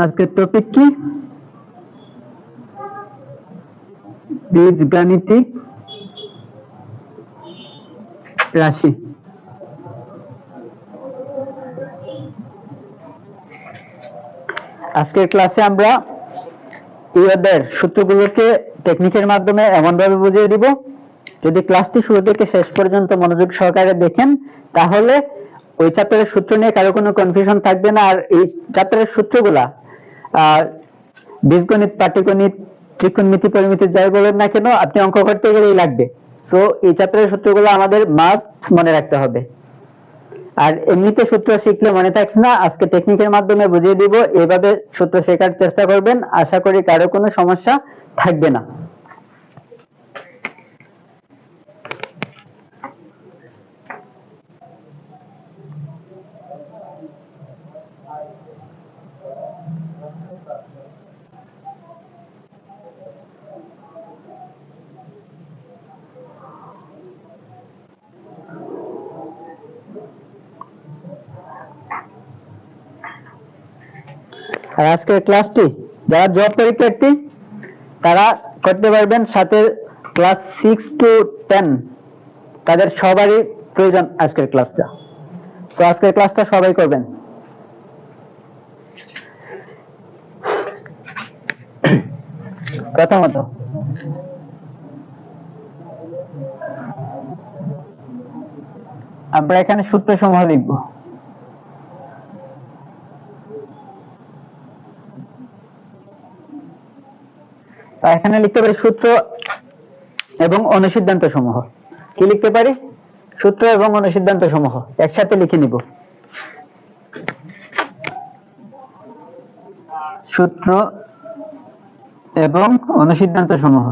আজকের টপিক কি? বীজগাণিতিক রাশি। আজকের ক্লাসে আমরা এই অধ্যায়ের সূত্রগুলোকে টেকনিকের মাধ্যমে এমনভাবে বুঝিয়ে দিব, যদি ক্লাসটি শুরু থেকে শেষ পর্যন্ত মনোযোগ সহকারে দেখেন তাহলে ওই চ্যাপ্টারের সূত্র নিয়ে কারো কোনো কনফিউশন থাকবে না। আর এই চ্যাপ্টারের সূত্রগুলা বীজগণিত, পাটিগণিত, ত্রিকোণমিতি, পরিমিতি যাই বলেন না কেন, আপনি অঙ্ক করতে গেলেই লাগবে। সো এই চ্যাপ্টারের সূত্রগুলো আমাদের মাস্ট মনে রাখতে হবে। আর এমনিতে সূত্র শিখলে মনে থাকছে না, আজকে টেকনিকের মাধ্যমে বুঝিয়ে দিব, এইভাবে সূত্র শেখার চেষ্টা করবেন, আশা করি কারো কোনো সমস্যা থাকবে না। আর আজকের ক্লাসটি যারা জব পরীক্ষার্থী তারা করতে পারবেন, সাথে ক্লাস 6 to 10 তাদের সবারই প্রয়োজন আজকের ক্লাসটা। সো আজকের ক্লাসটা সবাই করবেন। প্রথমত আমরা এখানে সূত্র সমূহ লিখব। এখানে লিখতে পারি সূত্র এবং অনুসিদ্ধান্ত সমূহ। কি লিখতে পারি? সূত্র এবং অনুসিদ্ধান্ত সমূহ একসাথে লিখে নিব। সূত্র এবং অনুসিদ্ধান্ত সমূহ।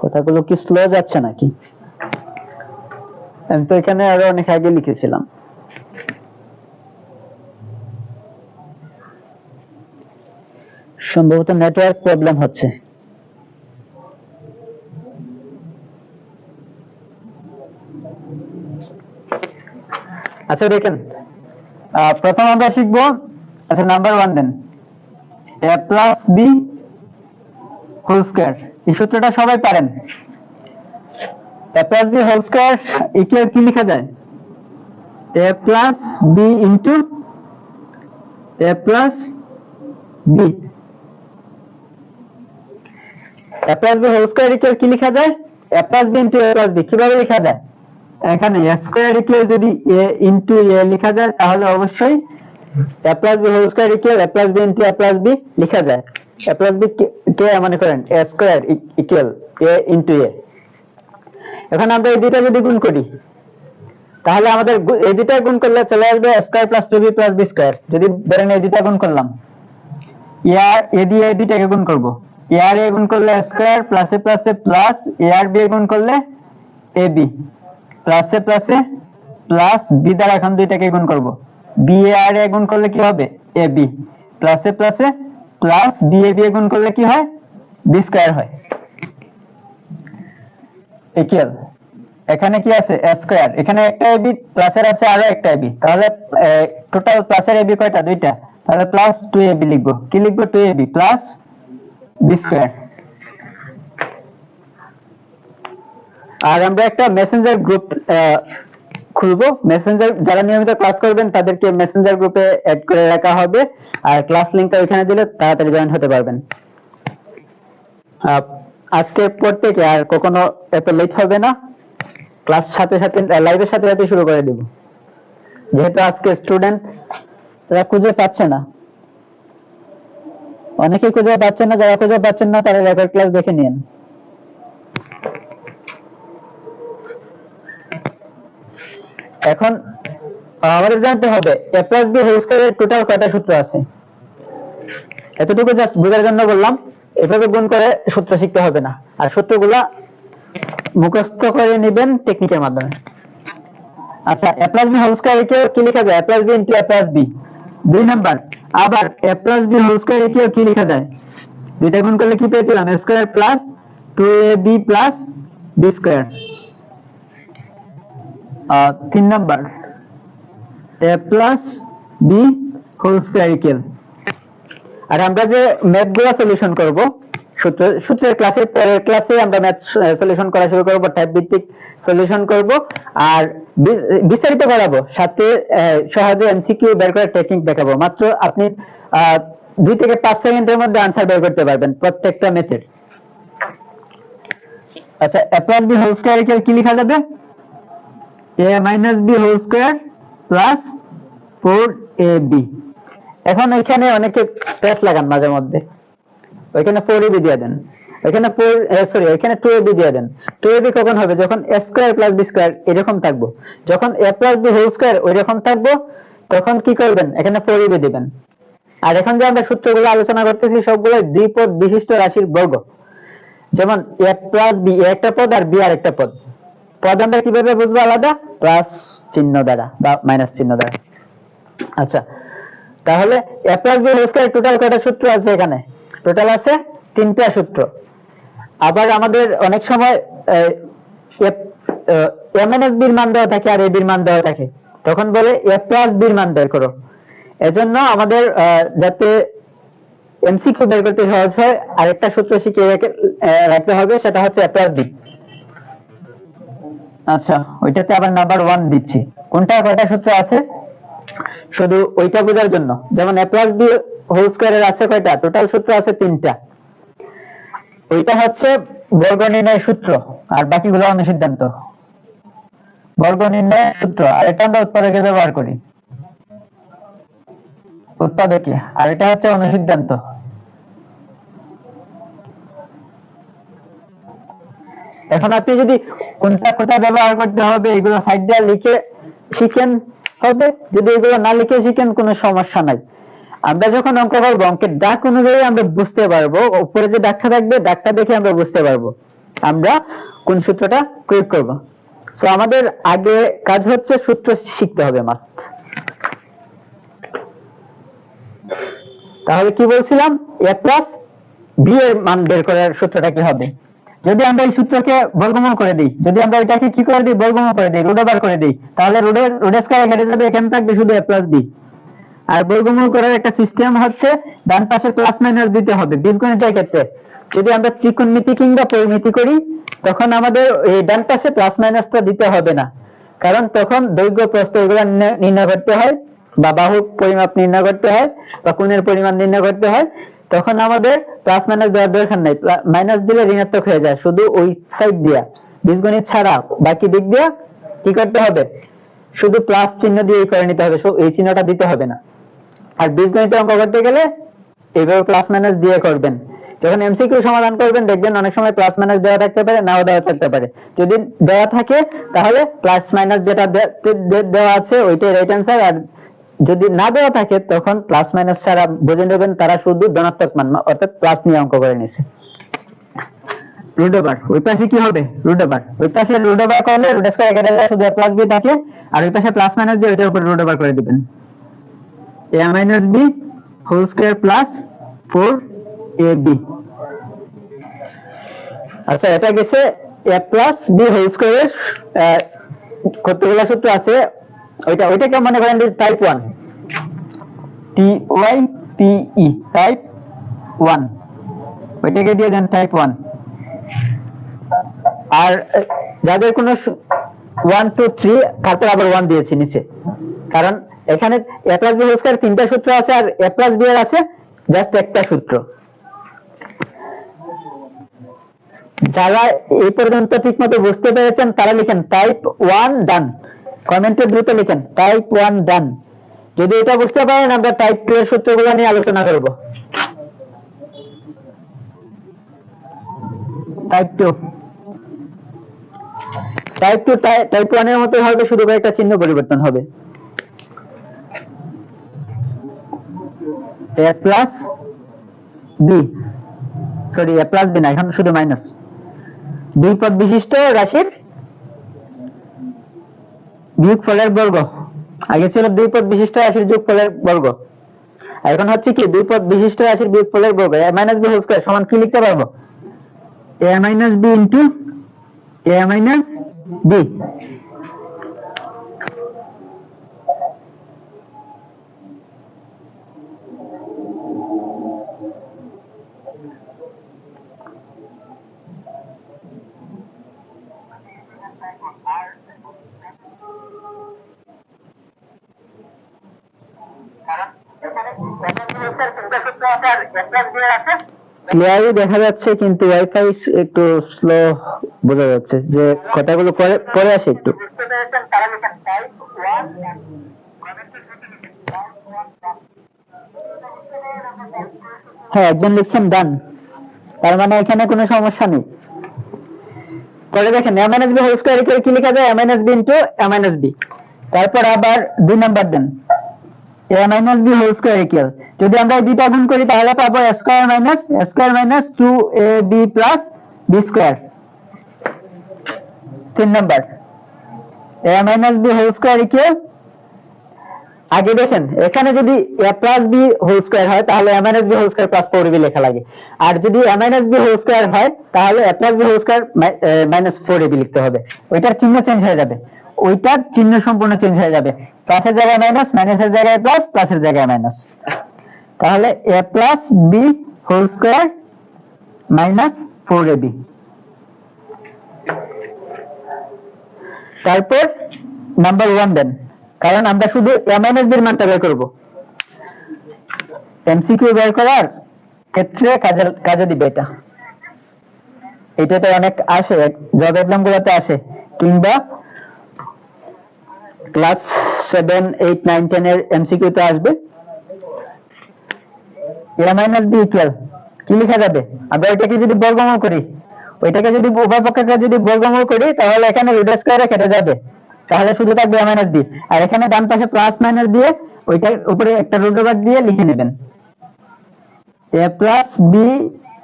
কথাগুলো কি স্লো যাচ্ছে নাকি? আমি তো এখানে আরো অনেক আগে লিখেছিলাম। সম্ভবত নেটওয়ার্ক প্রবলেম হচ্ছে। আচ্ছা দেখেন, প্রথম আমরা শিখবো, আচ্ছা নাম্বার 1 দেন, a plus b whole square. এই সূত্রটা সবাই পারেন। a plus b whole square equal কি লেখা যায়? a plus b into a plus b। a plus b whole square equal কি লেখা যায়? a plus b into a plus b। কিভাবে লেখা যায়? এখানে a স্কয়ার ইকুয়াল যদি a into a লেখা যায় তাহলে অবশ্যই a plus b whole square equal a plus b into a plus b লেখা যায়। a plus b কে মনে করেন a square equal a into a। এখন আমরা এই দুটো যদি গুণ করি তাহলে আমাদের এই দুটো গুণ করলে চলে আসবে a square plus 2b plus b square. যদি ধরেন এই দুটো গুণ করলাম, a দিয়ে এই দুটোকে গুণ করব, a আর a গুণ করলে a square plus a plus a আর b গুণ করলে ab plus a plus b দ্বারা এখন দুইটাকে গুণ করব, b আর a গুণ করলে কি হবে? ab plus a plus b ab গুণ করলে কি হয়? b স্কয়ার হয়। ইকুয়াল এখানে কি আছে? a স্কয়ার, এখানে একটা ab প্লাসের আছে আরো একটা ab, তাহলে টোটাল প্লাসের ab কয়টা? দুইটা, তাহলে প্লাস 2ab লিখবো। কি লিখবো? 2ab plus b square. আর আমরা একটা মেসেঞ্জার গ্রুপ খুলবো। মেসেঞ্জার যারা নিয়মিত ক্লাস করবেন তাদেরকে মেসেঞ্জার গ্রুপে অ্যাড করে রাখা হবে, আর ক্লাস লিংকটা ওইখানে দিলে তাড়াতাড়ি জয়েন হতে পারবেন। আজকের পর থেকে আর কখনো এত লেট হবে না, ক্লাস সাথে সাথে লাইভের সাথে সাথে শুরু করে দিব, যেহেতু আজকে স্টুডেন্টরা খুঁজে পাচ্ছে না। অনেকে খুঁজে পাচ্ছেন না, যারা খুঁজে পাচ্ছেন না তারা রেকর্ড ক্লাস দেখে নিন। এখন আমাদের জানতে হবে a প্লাস b হোল স্কয়ারের টোটাল কয়টা সূত্র আছে। এতটুকু জাস্ট বোঝার জন্য বললাম, এভাবে গুণ করে সূত্র শিখতে হবে না, আর সূত্রগুলা মুখস্থ করে নেবেন টেকনিকের মাধ্যমে। আচ্ছা, a plus b whole square কি লেখা যায়? a plus b into a plus b। 2 number, আবার a plus b whole square কি লেখা যায়? দুইটা গুণ করলে কি পেয়েছিলাম? a square plus 2ab plus b square. 3 number, a plus b whole square equal. আর আমরা যে ম্যাথ গুলো সলিউশন করব, সূত্রের ক্লাসে, পরের ক্লাসে আমরা ম্যাথ সলিউশন করা শুরু করব, টাইপ ভিত্তিক সলিউশন করব, আর বিস্তারিত করাবো, সাথে সহজে এমসিকিউ বের করার টেকনিক দেখাবো। মাত্র আপনি 2 থেকে 5 সেকেন্ডের মধ্যে আনসার বের করতে পারবেন প্রত্যেকটা ম্যাথের। আচ্ছা, a plus b whole square কি লেখা যাবে? a minus b whole square plus 4ab। এখন এখানে অনেকে প্রেস লাগান মাঝে মধ্যে, ওইখানে 4ab দিয়ে দেন, এখানে এখানে 2ab দিয়ে দেন। 2ab কখন হবে? যখন a square plus b square এরকম থাকবো। যখন a plus b whole square ওইরকম থাকবো, তখন কি করবেন? এখানে 4ab দিবেন। আর এখন যে আমরা সূত্রগুলো আলোচনা করতেছি সবগুলো দ্বিপদ বিশিষ্ট রাশির বর্গ। যেমন a প্লাস b একটা পদ আর b আর একটা পদ। পদ আমরা কিভাবে বুঝবো? আলাদা, প্লাস চিহ্ন দ্বারা বা মাইনাস চিহ্ন দ্বারা। আচ্ছা, তাহলে a plus b whole square total কয়টা সূত্র আছে? এখানে টোটাল আছে 3টা সূত্র। আবার আমাদের অনেক সময় a মাইনাস b এর মান দেওয়া থাকে আর a b এর মান দেওয়া থাকে, তখন বলে a প্লাস b এর মান বের করো। এজন্য আমাদের যাতে এমসিকিউ বের করতে সহজ হয়, আরেকটা সূত্র শিখিয়ে রাখতে হবে, সেটা হচ্ছে a প্লাস b। আচ্ছা, ওইটাতে আবার নাম্বার 1 দিচ্ছি। কোনটা কয়টা সূত্র আছে শুধু ওইটা বোঝার জন্য। যেমন a প্লাস b হোল স্কয়ারের আছে কয়টা? টোটাল সূত্র আছে 3টা। ওইটা হচ্ছে বর্গ নির্ণয়ের সূত্র, আর বাকিগুলো অনুসিদ্ধান্ত। বর্গ নির্ণয়ের সূত্র, আর এটা আমরা উৎপাদকে ব্যবহার করি, উৎপাদকে, আর এটা হচ্ছে অনুসিদ্ধান্ত। এখন আপনি যদি কোনটা কোথায় ব্যবহার করতে হবে এগুলো সাইড দিয়ে লিখে শিখেন হবে, যদি এগুলো না লিখে শিখেন কোনো সমস্যা নাই। আমরা যখন অঙ্ক করবো, অঙ্কের দাগ অনুযায়ী আমরা বুঝতে পারবো, উপরে যে দাগটা থাকবে দাগটা দেখে আমরা বুঝতে পারবো আমরা কোন সূত্রটা প্রয়োগ করব। সো আমাদের আগে কাজ হচ্ছে সূত্র শিখতে হবে মাস্ট। তাহলে কি বলছিলাম? a প্লাস b এর মান বের করার সূত্রটা কি হবে? যদি আমরা এই সূত্রকে বর্গমূল করে দিই, যদি আমরা এটাকে কি করে দিই? বর্গমূল করে দিই, রুট ওভার করে দিই, তাহলে রুট স্কয়ার কেটে যাবে, এখানে থাকবে শুধু a প্লাস b। আর বর্গমূল করার একটা সিস্টেম হচ্ছে ডান পাশে প্লাস মাইনাস দিতে হবে। বীজগণিতের ক্ষেত্রে যদি আমরা ত্রিকোণমিতি কিংবা পরিমিতি করি, তখন আমাদের এই ডান পাশে প্লাস মাইনাসটা দিতে হবে না, কারণ তখন দৈর্ঘ্য প্রস্থ এগুলো নির্ণয় করতে হয়, বা বাহুর পরিমাপ নির্ণয় করতে হয়, বা কোণের পরিমাণ নির্ণয় করতে হয়। তখন আমাদের প্লাস মাইনাস দেওয়ার দরকার নাই, মাইনাস দিলে ঋণাত্মক হয়ে যায়। শুধু ওই সাইড দিয়া, বীজগণিত ছাড়া বাকি দিক দিয়া কি করতে হবে? শুধু প্লাস চিহ্ন দিয়ে করে নিতে হবে, এই চিহ্নটা দিতে হবে না। আর বীজগণিতের অঙ্ক করতে গেলে এইভাবে প্লাস মাইনাস দিয়ে করবেন। যখন এমসিকিউ সমাধান করবেন দেখবেন অনেক সময় প্লাস মাইনাস দেওয়া থাকতে পারে, নাও দেওয়া থাকতে পারে। যদি দেওয়া থাকে তাহলে প্লাস মাইনাস যেটা দেওয়া আছে ওইটাই রাইট অ্যান্সার, আর যদি না দেওয়া থাকে তখন প্লাস মাইনাস ছাড়া বুঝে নেবেন তারা শুধু ধনাত্মক মান, অর্থাৎ প্লাস নিয়ে অঙ্ক করে নিছে। রুট ওভার, ওই পাশে কি হবে? রুট ওভার, ওই পাশে রুট ওভার করলে রুট স্কয়ার কেটে যায়, শুধু a প্লাস b থাকে, আর ওই পাশে প্লাস মাইনাস দিয়ে ওইটার উপর রুট ওভার করে দিবেন। a minus b whole square plus 4ab। আচ্ছা, এটা গেছে a প্লাস b হোল স্কয়ারের কতগুলো সূত্র আছে, ওইটাকে মনে করেন টাইপ 1, TYPE, টাইপ 1, ওইটাকে দিয়ে দেন টাইপ 1। আর যাদের কোনো 1 2 3 তারপর আবার 1 দিয়েছি নিচে, কারণ এখানে a plus b whole square 3টা সূত্র আছে, আর a প্লাস b এর আছে জাস্ট একটা সূত্র। যারা এই পর্যন্ত ঠিকমতো বুঝতে পেরেছেন তারা লিখেন টাইপ 1 ডান, কমেন্টে দ্রুত লিখেন টাইপ 1 ডান। যদি এটা বুঝতে পারেন আমরা টাইপ 2 এর সূত্রগুলো নিয়ে আলোচনা করব। টাইপ 2 টাইপ 2 টাইপ 1 এর মতো হবে, শুধু একটা চিহ্ন পরিবর্তন হবে। a plus B, sorry a plus B না, এখন শুধু মাইনাস। দুই পদ বিশিষ্ট রাশির বিয়োগফলের বর্গ। আগে ছিল দুই পদ বিশিষ্ট রাশির যোগফলের বর্গ, এখন হচ্ছে কি দুই পদ বিশিষ্ট রাশির বিয়োগফলের বর্গ। a minus B whole square সমান কি লিখতে পারবো? a minus B into a minus B. Clearly দেখা যাচ্ছে, কিন্তু ওয়াইফাই একটু স্লো বোঝা যাচ্ছে, যে কথাগুলো পরে আসে একটু। হ্যাঁ, একজন লিখছেন ডান, তার মানে এখানে কোনো সমস্যা নেই। পরে দেখেন a minus B whole square করে কি লেখা যায়? a minus B into a minus B. তারপর আবার 2 নাম্বার দেন, a minus B whole square equal, যদি আমরা এই দুইটা গুণ করি তাহলে পাবো a square minus 2ab plus b square. 3 number a minus B whole square equal, আগে দেখেন এখানে যদি a plus b whole square হয় তাহলে a minus b whole square plus 4ab লেখা লাগে, আর যদি a minus b whole square হয় তাহলে a plus b whole square minus 4ab লিখতে হবে। ওইটার চিহ্ন চেঞ্জ হয়ে যাবে, ওইটার চিহ্ন সম্পূর্ণ চেঞ্জ হয়ে যাবে, প্লাসের জায়গায় মাইনাস, মাইনাসের জায়গায় প্লাস, প্লাসের জায়গায় মাইনাস। তাহলে a plus b whole square minus 4ab। তারপর নাম্বার 1 দেন, কারণ আমরা শুধু a মাইনাস b এর মানটা বের করব। এমসিকিউ বের করার ক্ষেত্রে কাজে দিবে এটা। এটাতে অনেক আসে, জব এক্সাম গুলোতে আসে, কিংবা ক্লাস 7, 8, 9, 10 এর এমসিকিউ তে আসবে। a মাইনাস b ইকুয়াল কি লেখা যাবে? আমরা এটাকে যদি বর্গমূল করি, ওইটাকে যদি উভয় পক্ষকে যদি বর্গমূল করি তাহলে এখানে রুট স্কয়ারে কেটে যাবে, তাহলে শুধু থাকবে a মাইনাস b। আর এখানে ডান পাশে প্লাস মাইনাস দিয়ে ওইটার উপরে একটা রুট ওভার দিয়ে লিখে নেবেন a plus b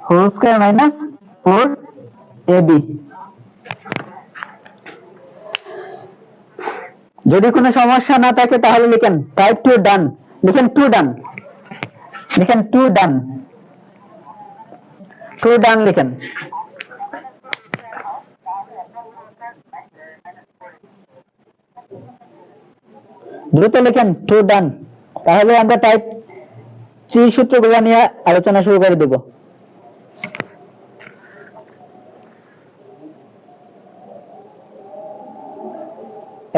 whole square minus 4ab। যদি কোনো সমস্যা না থাকে তাহলে লিখেন টাইপ 2 ডান, লিখেন 2 ডান, লিখেন 2 ডান, 2 ডান লিখেন। দ্রুত লিখেন 2 ডান, তাহলে আমরা টাইপ 3 সূত্রগুলো নিয়ে আলোচনা শুরু করে দেব।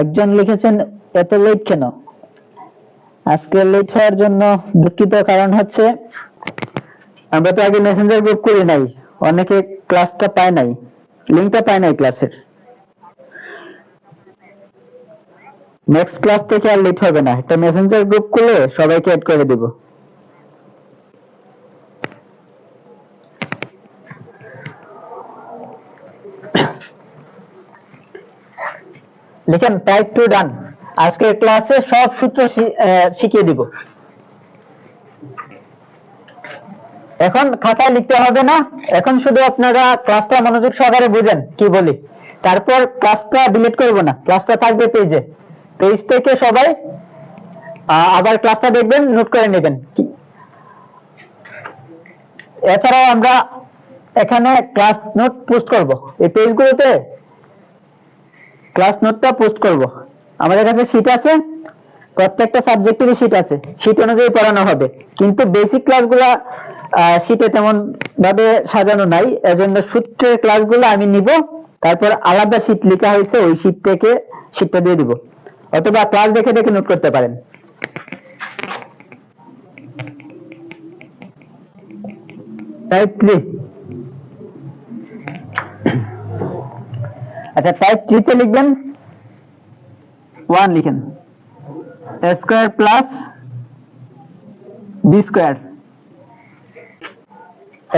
একজন লিখেছেন এত লেট কেন? আজকে লেট হওয়ার জন্য দুঃখিত, কারণ হচ্ছে আমরা তো আগে মেসেঞ্জার গ্রুপ করি নাই, অনেকে ক্লাসটা পায় নাই, লিংকটা পায় নাই ক্লাসের। নেক্সট ক্লাস থেকে আর লেট হবে না, একটা মেসেঞ্জার গ্রুপ করলে সবাইকে অ্যাড করে দেব। লিখেন টাইপ 2 ডান। আজকের ক্লাসে সব সূত্র শিখিয়ে দিব। এখন খাতায় লিখতে হবে না, এখন শুধু আপনারা ক্লাসটা মনোযোগ সহকারে বুঝেন কি বলি, তারপর ক্লাসটা ডিলিট করব না, ক্লাসটা থাকবে পেজে, পেজ থেকে সবাই আবার ক্লাসটা দেখবেন, নোট করে নেবেন। এছাড়াও আমরা এখানে ক্লাস নোট পোস্ট করব, এই পেজগুলোতে ক্লাস নোটটা পোস্ট করব। আমাদের কাছে শীট আছে, প্রত্যেকটা সাবজেক্টেরই শীট আছে, শীট অনুযায়ী পড়ানো হবে, কিন্তু বেসিক ক্লাসগুলা শীটে তেমন ভাবে সাজানো নাই, এজন্য সূত্রের ক্লাসগুলো আমি নিব, তারপর আলাদা শীট লেখা হয়েছে ওই শীট থেকে শীটটা দিয়ে দিব, অথবা ক্লাস দেখে দেখে নোট করতে পারেন। টাইপ 3, আচ্ছা টাইপ 3 তে লিখবেন 1, লিখেন a square plus b square.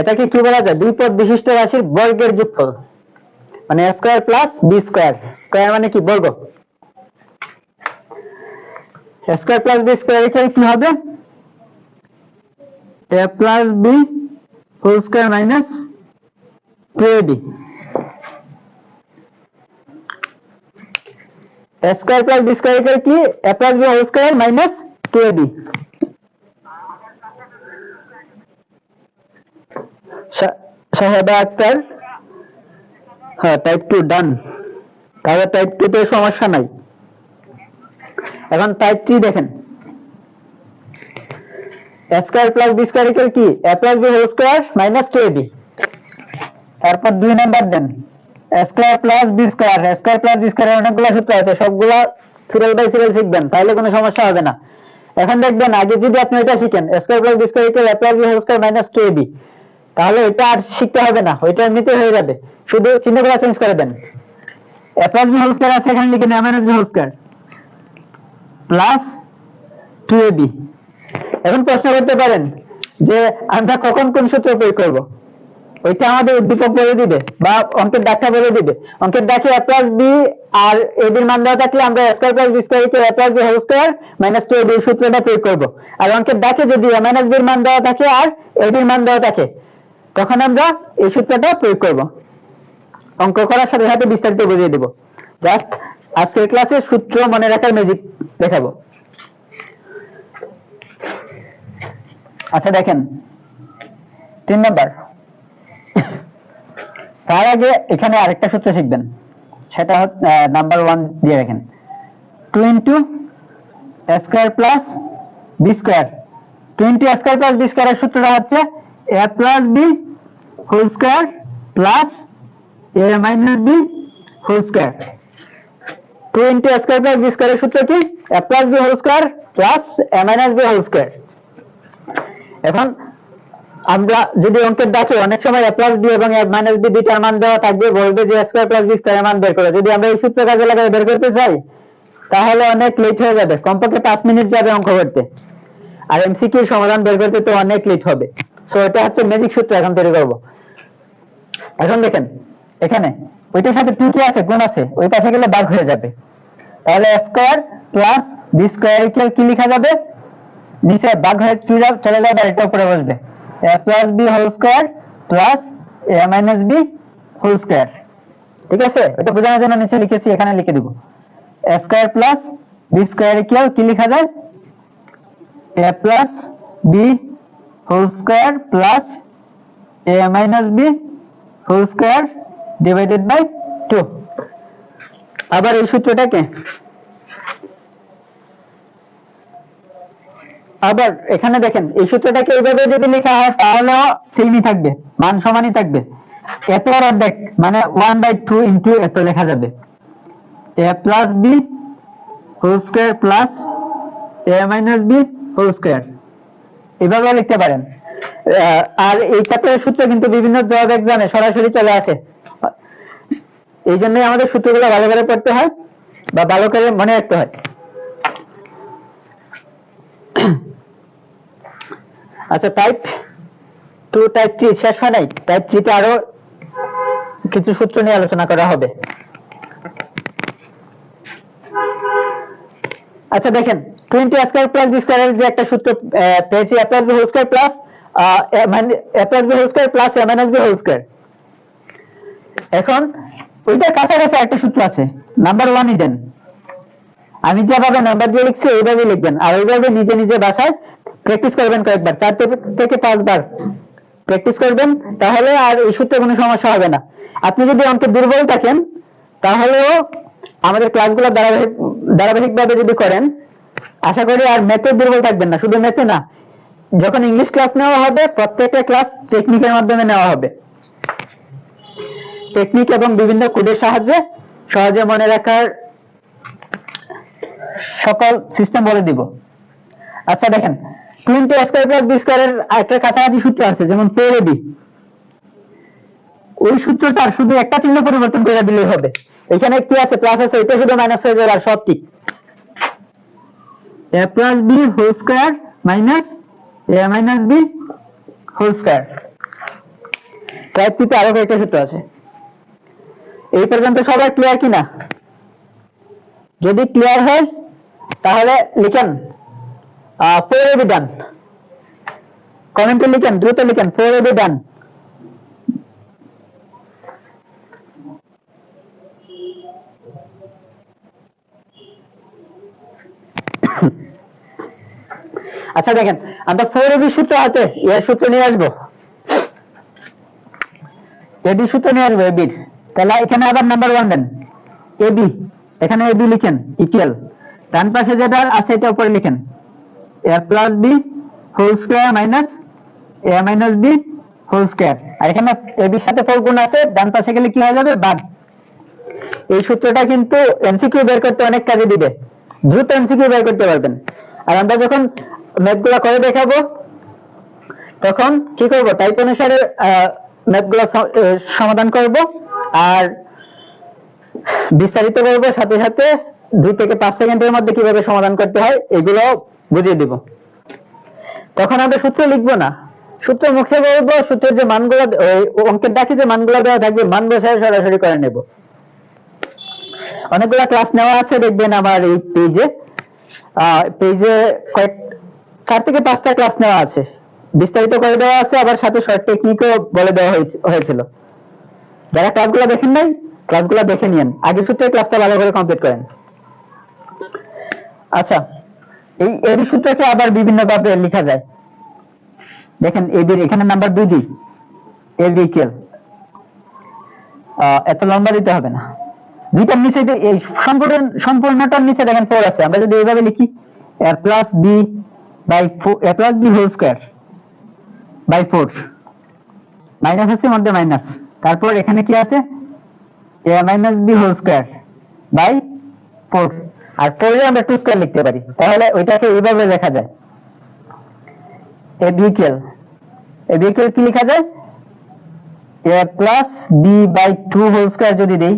এটাকে কি বলা যায়? দুই পদ বিশিষ্ট রাশির বর্গের যোগফল। মানে a square plus b square, square মানে কি বর্গ, a square plus b square এখানে কি হবে a plus b whole square minus 2ab, a square plus b square এখানে কি a plus b whole square minus 2ab। Saheba Akter, হ্যাঁ টাইপ 2 ডান, তাহলে টাইপ 2 তে সমস্যা নাই। এখন টাইপ 3 দেখেন, a square plus b square equal কি a plus b whole square minus 2ab। তারপর 2 নাম্বার দেন a square plus b square, a square plus b square এর অনেকগুলো সূত্র আছে, সবগুলো সিরিয়াল বাই সিরিয়াল শিখবেন, তাহলে কোনো সমস্যা হবে না। এখন দেখবেন আগে যদি আপনি এটা শিখেন a square plus b square equal a plus b whole square minus 2ab, তাহলে এটা আর শিখতে হবে না, ওইটা এমনিতে হয়ে যাবে, শুধু চিহ্নগুলো চেঞ্জ করে দেন। a plus b whole square আছে এখানে লিখেন a minus b whole square plus 2ab। এখন প্রশ্ন করতে পারেন যে আমরা কখন কোন সূত্র প্রয়োগ করব, ওইটা আমাদের উদ্দীপক বলে দিবে বা অঙ্কের ব্যাখ্যা বলে দিবে। অঙ্কের ব্যাখ্যা a প্লাস b আর ab এর মান দেওয়া থাকলে আমরা a square plus b square equal a plus b whole square minus 2ab এই সূত্রটা প্রয়োগ করব। আর অঙ্কের ব্যাখ্যা যদি a মাইনাস b এর মান দেওয়া থাকে আর ab এর মান দেওয়া থাকে, তখন আমরা এই সূত্রটা প্রয়োগ করব। অঙ্ক করার সাথে সাথে বিস্তারিত বুঝিয়ে দেব, জাস্ট আজকের ক্লাসে সূত্র মনে রাখার ম্যাজিক দেখাবো। আচ্ছা দেখেন 3 নাম্বার, তার আগে এখানে আরেকটা সূত্র শিখবেন, সেটা নাম্বার 1 দিয়ে রাখেন 2 into a square plus b square. 2 into a square plus b square এর সূত্রটা হচ্ছে a plus b whole square plus a minus b whole square. 2 into a square plus b square এর সূত্র কি a plus b whole square plus a minus b whole square. এখন আমরা যদি অঙ্কের দেখি অনেক সময় a প্লাস b এবং a মাইনাস b দুইটার মান দেওয়া থাকবে, বলবে যে a square plus b square এর মান বের করো। যদি আমরা এই সূত্র কাজে লাগাই বের করতে চাই তাহলে অনেক লেট হয়ে যাবে, কমপক্ষে 5 মিনিট যাবে অঙ্ক করতে, আর এমসিকিউ সমাধান বের করতে তো অনেক লেট হবে। সো এটা হচ্ছে ম্যাজিক সূত্র এখন তৈরি করব। এখন দেখেন এখানে ওইটার সাথে p কি আছে, গুণ আছে, ওই পাশে গেলে ভাগ হয়ে যাবে, তাহলে a square plus b square equal কি লেখা যাবে, নিচে ভাগ হয়ে কি চলে যাবে, এটা উপরে বসবে a plus b whole square plus a minus b whole square. ঠিক আছে, এটা বোঝানোর জন্য নিচে লিখেছি, এখানে লিখে দিব a square plus b square equal কি লেখা যায় a plus b whole square plus a minus b whole square divided by 2। আবার এই সূত্রটাকে আবার এখানে দেখেন, এই সূত্রটাকে এইভাবে যদি লেখা হয় তাহলে সেমই থাকবে, মান সমানই থাকবে। এত আর অর্ধেক মানে 1/2 ইনটু এত লেখা যাবে a plus b whole square plus a minus b whole square, এভাবে লিখতে পারেন। আর এই চ্যাপ্টারের সূত্র কিন্তু বিভিন্ন জব এক্সামে সরাসরি চলে আসে, এই জন্যই আমাদের সূত্রগুলো ভালো করে পড়তে হয় বা ভালো করে মনে রাখতে হয়। আচ্ছা টাইপ 2 টাইপ 3 শেষ হয় নাই, টাইপ 3 তে আরো কিছু সূত্র নিয়ে আলোচনা করা হবে। আচ্ছা দেখেন 20 a square plus b square এর যে একটা সূত্র পেয়েছি a plus b whole square plus a plus b whole square plus a minus b whole square. এখন ওইটার কাছাকাছি একটা সূত্র আছে, নাম্বার 1 ই দেন, আমি যেভাবে নাম্বার দিয়ে লিখছি এইভাবে লিখবেন, আর এইভাবে নিজে নিজে বাসায় প্র্যাকটিস করবেন কয়েকবার, 4 থেকে 5 বার প্র্যাকটিস করবেন, তাহলে আর এই সূত্রে কোনো সমস্যা হবে না। আপনি যদি অঙ্কে দুর্বল থাকেন তাহলেও আমাদের ক্লাসগুলো ধারাবাহিকভাবে যদি করেন, আশা করি আর ম্যাথে দুর্বল থাকবেন না। শুধু ম্যাথে না, যখন ইংলিশ ক্লাস নেওয়া হবে প্রত্যেকটা ক্লাস টেকনিকের মাধ্যমে নেওয়া হবে, টেকনিক এবং বিভিন্ন কোডের সাহায্যে সহজে মনে রাখার সকল সিস্টেম বলে দিব। আচ্ছা দেখেন 20 a square plus b square এর একটা কাছাকাছি সূত্র আছে, যেমন 4ab, ওই সূত্রটার শুধু একটা চিহ্ন পরিবর্তন করে দিলেই হবে। এখানে কি আছে, প্লাস আছে, এটা শুধু মাইনাস হয়ে যাবে, আর সব ঠিক। a plus b whole square minus a minus b whole square. Type 2 তে আরো কয়েকটা সূত্র আছে। এই পর্যন্ত সবাই ক্লিয়ার কিনা? যদি ক্লিয়ার হয় তাহলে লিখেন 4AB ডান, কমেন্টে লিখেন, দ্রুত লিখেন 4AB ডান। আচ্ছা দেখেন, আমরা 4AB সূত্র হাতে এর সূত্র নিয়ে আসবো, এবি সূত্র নিয়ে আসবো এবির। তাহলে এখানে আবার নাম্বার 1 দেন, এবি, এখানে এবি লিখেন ইকুয়াল, ডান পাশে যেটা আছে এটা উপরে লিখেন a plus B whole square minus a minus B whole square. আর এখানে এবির সাথে 4 গুণ আছে, ডান পাশে গেলে কি হয়ে যাবে, বাদ। এই সূত্রটা কিন্তু এমসিকিউ বের করতে অনেক কাজে দিবে, দ্রুত এমসিকিউ বের করতে পারবেন। আর আমরা যখন ম্যাথগুলো করে দেখাবো তখন কি করব, টাইপ অনুসারে ম্যাথগুলো সমাধান করব আর বিস্তারিত করব, সাথে সাথে 2 থেকে 5 সেকেন্ডের মধ্যে কিভাবে সমাধান করতে হয় এগুলো বুঝিয়ে দিব। তখন আমরা সূত্র লিখবো না, সূত্র মুখে বলবো, সূত্রের যে মানগুলো অঙ্কের ডাকে যে মানগুলো দেওয়া থাকবে মান বসায় সরাসরি করে নেব। অনেকগুলো ক্লাস নেওয়া আছে দেখবেন আমার এই পেজে কয়েক 4 থেকে 5টা ক্লাস নেওয়া আছে, বিস্তারিত করে দেওয়া আছে, আবার সাথে শর্ট টেকনিকও বলে দেওয়া হয়েছিল। যারা ক্লাসগুলো দেখেন নাই, ক্লাসগুলো দেখে নিন, আগের সূত্রের ক্লাসটা ভালো করে কমপ্লিট করেন। আচ্ছা, এই এবি সূত্রকে আবার বিভিন্ন ভাবে লেখা যায়। দেখেন এবির এখানে নাম্বার 2 দিই, এবি ইকুয়াল, এত লম্বা দিতে হবে না, দুইটার নিচে এই সম্পূর্ণটার নিচে দেখেন 4 আছে। আমরা যদি এইভাবে লিখি a plus B by 4, a plus B whole square by 4, minus আছে মধ্যে মাইনাস, তারপর এখানে কি আছে a minus B whole square by 4, আর 4 এ আমরা 2 স্কয়ার লিখতে পারি, তাহলে ওইটাকে এইভাবে লেখা যায় এবি ইকুয়াল কি লেখা যায়, a plus B by 2 whole square যদি দেই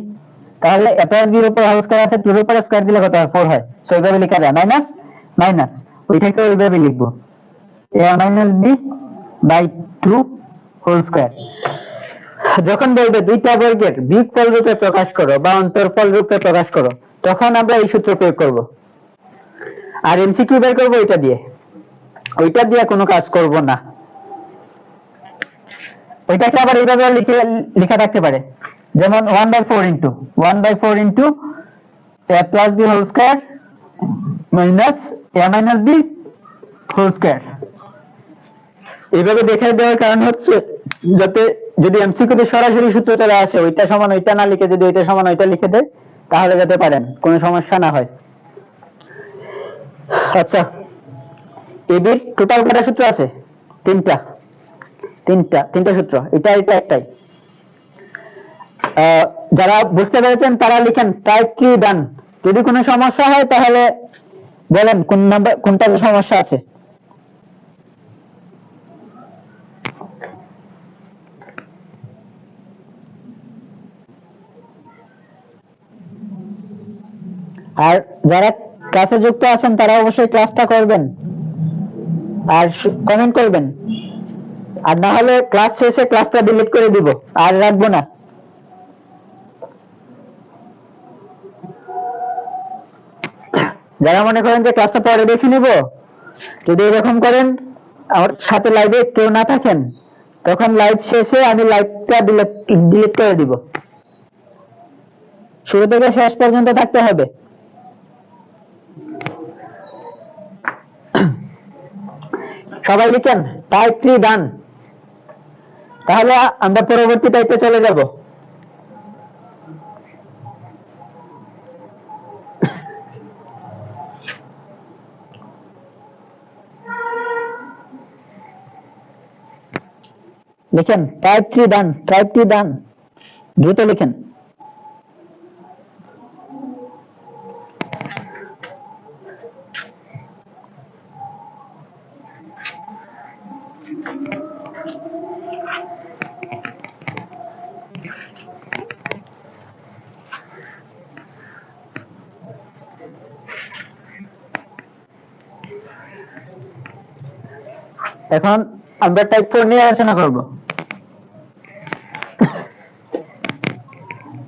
তাহলে a প্লাস বি এর উপর হোল স্কয়ার আছে, 2 এর উপর স্কয়ার দিলে কত হয়, 4 হয়। সো এইভাবে লেখা যায়, মাইনাস মাইনাস, ওইটাকে এইভাবে লিখবো a minus B by 2 whole square. যখন বলবে দুইটা বর্গের বিয়োগফল রূপে প্রকাশ করো বা অন্তরফল রূপে প্রকাশ করো, তখন আমরা এই সূত্র প্রয়োগ করব। আর এমসিকিউ বের করব ওইটা দিয়ে কোনো কাজ করব না। ওইটাকে আবার এইভাবে লেখা থাকতে পারে, যেমন 1/4 into a plus B whole square minus a minus B whole square. এইভাবে দেখে দেওয়ার কারণ হচ্ছে যাতে যদি এমসিকিউ তে সরাসরি সূত্র চলে আসে, ওইটা সমান ওইটা না লিখে যদি ওইটা সমান ওইটা লিখে দেয় তাহলে যাতে পারেন, কোনো সমস্যা না হয়। আচ্ছা, এবির টোটাল কয়টা সূত্র আছে, তিনটা সূত্র, এটা একটাই। যারা বুঝতে পেরেছেন তারা লিখেন টাইপ 3 ডান। যদি কোনো সমস্যা হয় তাহলে বলেন কোনটাতে সমস্যা আছে। আর যারা ক্লাসে যুক্ত আছেন তারা অবশ্যই ক্লাসটা করবেন আর কমেন্ট করবেন, আর না হলে ক্লাস শেষে ক্লাসটা ডিলিট করে দিব, আর রাখবো না। যারা মনে করেন যে ক্লাসটা পরে দেখে নিব, যদি এরকম করেন আমার সাথে লাইভে কেউ না থাকেন, তখন লাইভ শেষে আমি লাইভটা ডিলিট করে দিব। শুরু থেকে শেষ পর্যন্ত থাকতে হবে। সবাই লিখেন টাইপ 3 ডান। তাহলে আমরা পরবর্তী টাইপে চলে যাব। লিখেন টাইপ 3 ডান, দ্রুত লিখেন। এখন আমরা টাইপ 4 নিয়ে আলোচনা করব।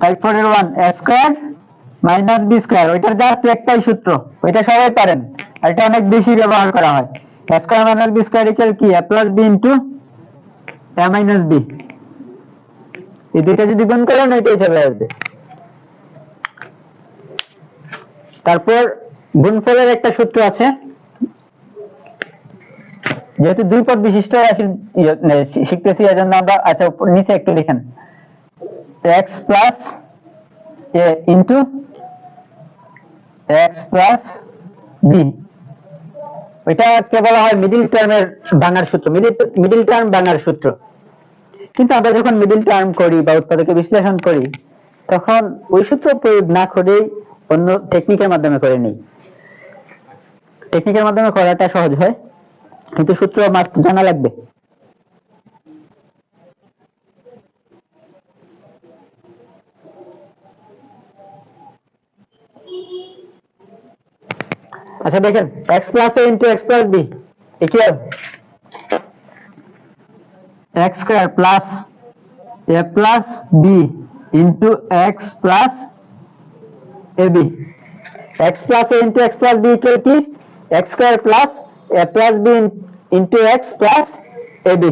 5 4 1 a square minus b square, ওইটার জাস্ট একটাই সূত্র, ওইটা সবাই পারেন, আর এটা অনেক বেশি ব্যবহার করা হয়। a square minus b square equal কি a plus b into a minus b, এই দুইটা যদি গুণ করেন ওইটাই চলে আসবে। তারপর গুণফলের একটা সূত্র আছে, যেহেতু দুই পদ বিশিষ্ট রাশি শিখতেছি এজন্য আমরা, আচ্ছা নিচে একটু লিখেন x plus a into x plus b, ওইটাকে বলা হয় মিডল টার্মের ভাঙার সূত্র, মিডল টার্ম ভাঙার সূত্র। কিন্তু আমরা যখন মিডল টার্ম করি বা উৎপাদকে বিশ্লেষণ করি তখন ওই সূত্র প্রয়োগ না করেই অন্য টেকনিকের মাধ্যমে করে নিই। টেকনিকের মাধ্যমে করাটা সহজ হয়, কিন্তু সূত্র মাস্ট জানা লাগবে। আচ্ছা দেখেন x plus a into x plus b equal x square plus a plus b into x plus ab। x plus a into x plus b equal কি x square plus a plus b into x plus ab।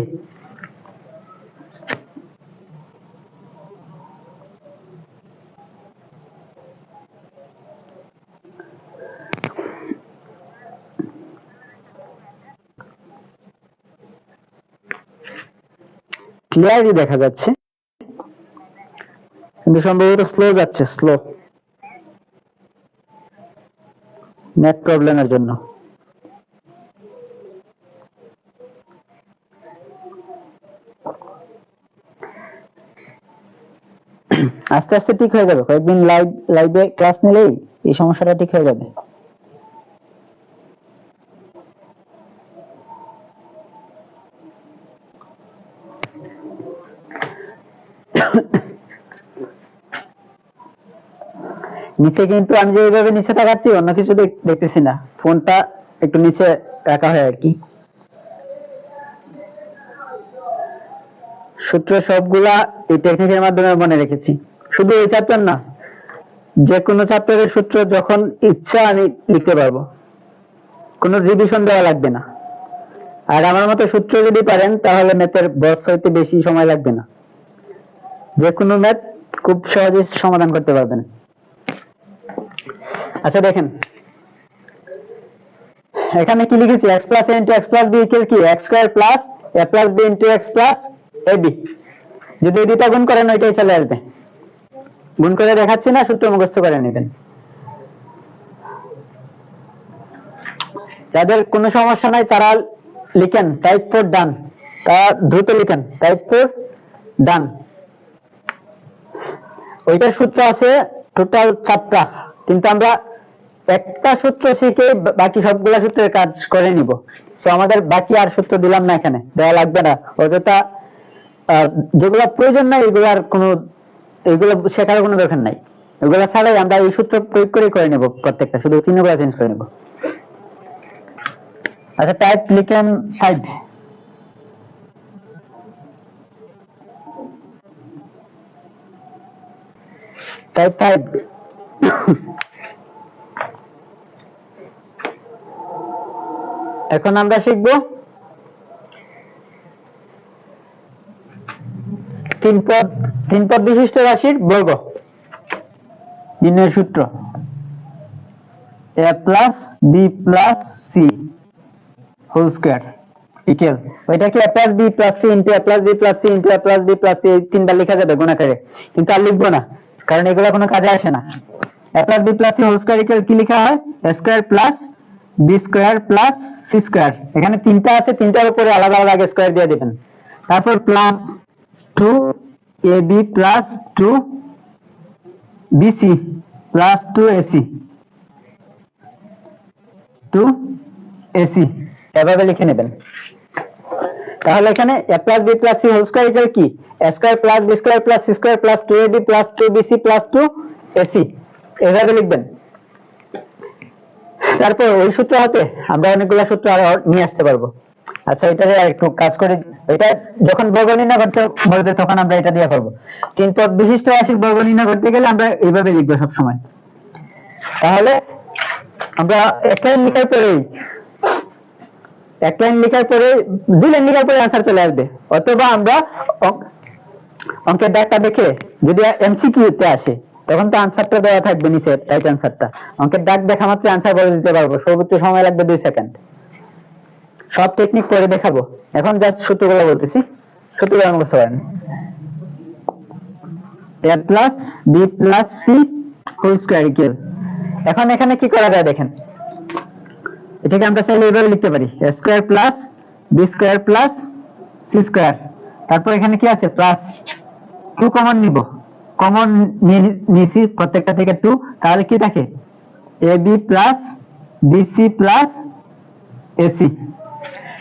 Clearly দেখা যাচ্ছে, কিন্তু সম্ভবত slow যাচ্ছে, slow net প্রবলেমের জন্য। আস্তে আস্তে ঠিক হয়ে যাবে, কয়েকদিন লাইভে ক্লাস নিলেই এই সমস্যাটা ঠিক হয়ে যাবে। নিচে কিন্তু আমি যেভাবে নিচে তাকাচ্ছি অন্য কিছু দেখতেছি না, ফোনটা একটু নিচে রাখা হয় আর কি। সূত্র সবগুলা এই টেকনিকের মাধ্যমে মনে রেখেছি, শুধু এই চ্যাপ্টার না, যে কোনো চ্যাপ্টারের সূত্র যখন ইচ্ছা আমি লিখতে পারবো, কোনো রিভিশন দেওয়া লাগবে না। আর আমার মতো সূত্র যদি পারেন তাহলে ম্যাথের বস হইতে বেশি সময় লাগবে না, যে কোনো ম্যাথ খুব সহজে সমাধান করতে পারবেন। আচ্ছা দেখেন এখানে কি লিখেছি, x plus a into x plus b equal কি x square plus a plus b into x plus ab। যদি এই দুইটা গুণ করেন ওইটাই চলে আসবে, গুণ করে দেখাচ্ছি না, সূত্র মুখস্থ করে নেবেন। যাদের কোনো সমস্যা নাই তারা লিখেন টাইপ 4 ডান, তারা দ্রুত লিখেন টাইপ 4 ডান। ওইটার সূত্র আছে টোটাল 4টা, কিন্তু আমরা একটা সূত্র শিখে বাকি সবগুলা সূত্রের কাজ করে নিব। সো আমাদের বাকি আর সূত্র দিলাম না, এখানে দেওয়া লাগবে না, অযথা যেগুলো প্রয়োজন নাই এগুলো শেখার কোনো দরকার নাই, এগুলো ছাড়াই আমরা এই সূত্র প্রয়োগ করে নেব প্রত্যেকটা, শুধু চিহ্নগুলো চেঞ্জ করে নেব। আচ্ছা টাইপ লিখেন 5, টাইপ 5। এখন আমরা শিখব তিন পদ বিশিষ্ট রাশির বর্গ নির্ণয়ের সূত্র, a plus b plus c whole square equal, ওইটা কি a plus b plus c into a plus b plus c into a plus b plus c, তিনবার লেখা যাবে গুণ আকারে, কিন্তু আর লিখবো না কারণ এগুলো কোনো কাজে আসে না। a plus b plus c whole square equal কি লেখা হয়, a square plus b square plus c square, এখানে তিনটা আছে, তিনটার উপরে আলাদা আলাদা স্কয়ার দিয়ে দিবেন। তারপর plus 2ab plus 2bc plus 2ac এভাবে লিখে নেবেন। তাহলে এখানে a plus b plus c whole square equal কি a square plus b square plus c square plus 2ab plus 2bc plus 2ac, এভাবে লিখবেন। তারপর ওই সূত্র হাতে আমরা অনেকগুলো সূত্র আরো নিয়ে আসতে পারবো। আচ্ছা এটারে একটু কাজ করে, এটা যখন বর্গ নির্ণয় করতে বলবে তখন আমরা এটা দিয়ে করব। 3 পদ বিশিষ্ট রাশির বর্গ নির্ণয় করতে গেলে আমরা এইভাবে লিখবো সব সময়। তাহলে আমরা এক লাইন লেখার পরে 2 লাইন লেখার পরে आंसर চলে আসবে, অথবা আমরা অঙ্কের দাগটা দেখে যদি এমসিকিউ তে আসে তখন তো आंसरটা দেওয়া থাকবে নিচে, রাইট आंसरটা অঙ্কের দাগ দেখা মাত্র आंसर বলে দিতে পারবো। সর্বোচ্চ সময় লাগবে 2 সেকেন্ড। সব টেকনিক করে দেখাবো, এখন জাস্ট সূত্রগুলো বলতেছি। সূত্রগুলো মুখস্থ করেন। a plus b plus c whole square equal, এখন এখানে কি করা যায় দেখেন, এটাকে আমরা চাইলে এইভাবে লিখতে পারি a square plus b square plus c square, তারপর এখানে কি আছে প্লাস 2 কমন নিব, কমন নিছি প্রত্যেকটা থেকে 2, তাহলে কি থাকে ab plus bc plus ac।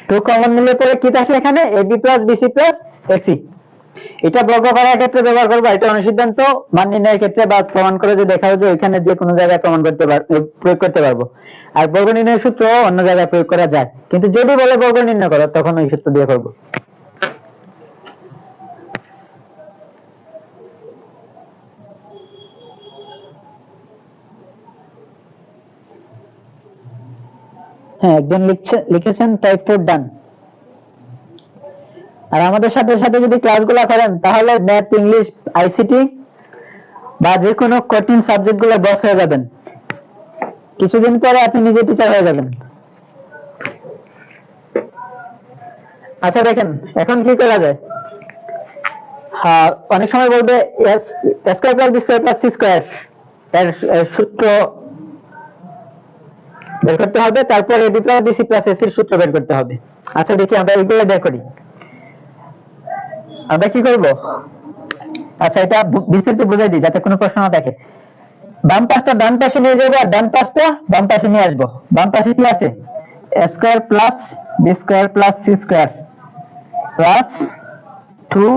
2 common নিলে পরে কি থাকে এখানে ab plus bc plus ac। এটা বর্গ করার ক্ষেত্রে ব্যবহার করব, এটা অনুসিদ্ধান্ত মান নির্ণয়ের ক্ষেত্রে বা প্রমাণ করে যে দেখাবো যে এখানে যে কোনো জায়গায় প্রমাণ করতে প্রয়োগ করতে পারবো। আর বর্গ নির্ণয়ের সূত্র অন্য জায়গায় প্রয়োগ করা যায়, কিন্তু যদি বলে বর্গ নির্ণয় করো তখন ওই সূত্র দিয়ে করব। হ্যাঁ একজন লিখেছেন টাইপ 4 ডান। আর আমাদের সাথে সাথে যদি ক্লাসগুলো করেন তাহলে ম্যাথ, ইংলিশ, আইসিটি বা যে কোনো কঠিন সাবজেক্টগুলো বস হয়ে যাবেন। কিছুদিন পরে আপনি নিজে টিচার হয়ে যাবেন। আচ্ছা দেখেন এখন কি করা যায়, হ্যাঁ অনেক সময় বলবে a square plus b square plus c square এর সূত্র বের করতে হবে, তারপর ab plus bc plus ac এর সূত্র বের করতে হবে। আচ্ছা দেখি আমরা এইগুলো বের করি। আমরা কি করব, আচ্ছা এটা বিস্তারিত বুঝাই দিই যাতে কোনো প্রশ্ন না থাকে। বাম পাশটা ডান পাশে নিয়ে যাব আর ডান পাশটা বাম পাশে নিয়ে আসব। বাম পাশে কি আছে a square plus b square plus c square plus 2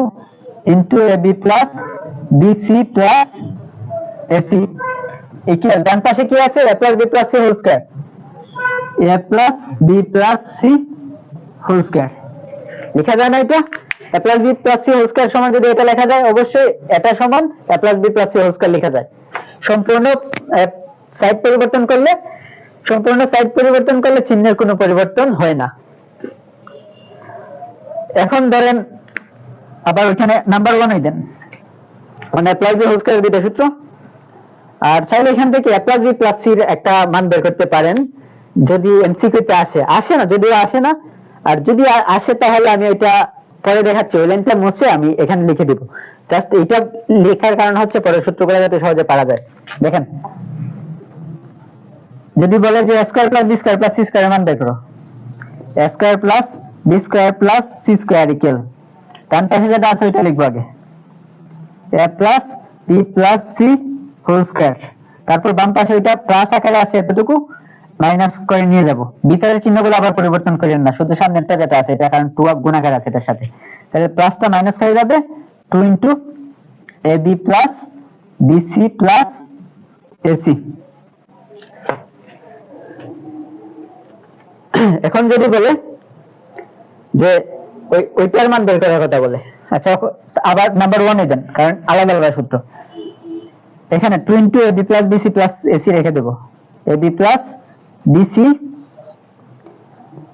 into ab plus bc plus ac equal ডান পাশে কি আছে a plus b plus c whole square, a plus b plus c whole square. লেখা যায় না এটা a plus b plus c whole square সমান যদি এটা লেখা যায় অবশ্যই এটা সমান a plus b plus c whole square লেখা যায়। সম্পূর্ণ সাইড পরিবর্তন করলে চিহ্নের কোনো পরিবর্তন হয় না। এখন ধরেন আবার ওখানে নাম্বার 1 দেন, মানে a plus b whole square দুইটা সূত্র, আর চাইলে এখান থেকে a plus b plus c এর একটা মান বের করতে পারেন যদি এমসিকিউ তে আসে না, যদিও আসে না। আর যদি আসে তাহলে আমি এটা পরে দেখাচ্ছি, ওই লাইনটা মুছে আমি এখানে লিখে দিব। জাস্ট এটা লেখার কারণ হচ্ছে পরে সূত্রগুলো যাতে সহজে পারা যায়। দেখেন যদি বলে যে a square plus b square plus c square মান বের করো, a square plus b square plus c square equal ডান পাশে যেটা আছে ওইটা লিখবো আগে a plus b plus c whole square, তারপর বাম পাশে ওইটা প্লাস আকারে আছে এতটুকু মাইনাস করে নিয়ে যাব। ভিতরের চিহ্নগুলো আবার পরিবর্তন করেন না, শুধু সামনেরটা যেটা আছে এটা কারণ 2 গুণাকার আছে এটার সাথে, তাহলে প্লাসটা মাইনাস হয়ে যাবে 2 into ab plus bc plus ac। এখন যদি বলে যে ওইটার মান বের করার কথা বলে, আচ্ছা আবার নাম্বার 1 দেন কারণ আলাদা আলাদা সূত্র। এখানে 2 into ab plus bc plus ac রেখে দেব, ab plus bc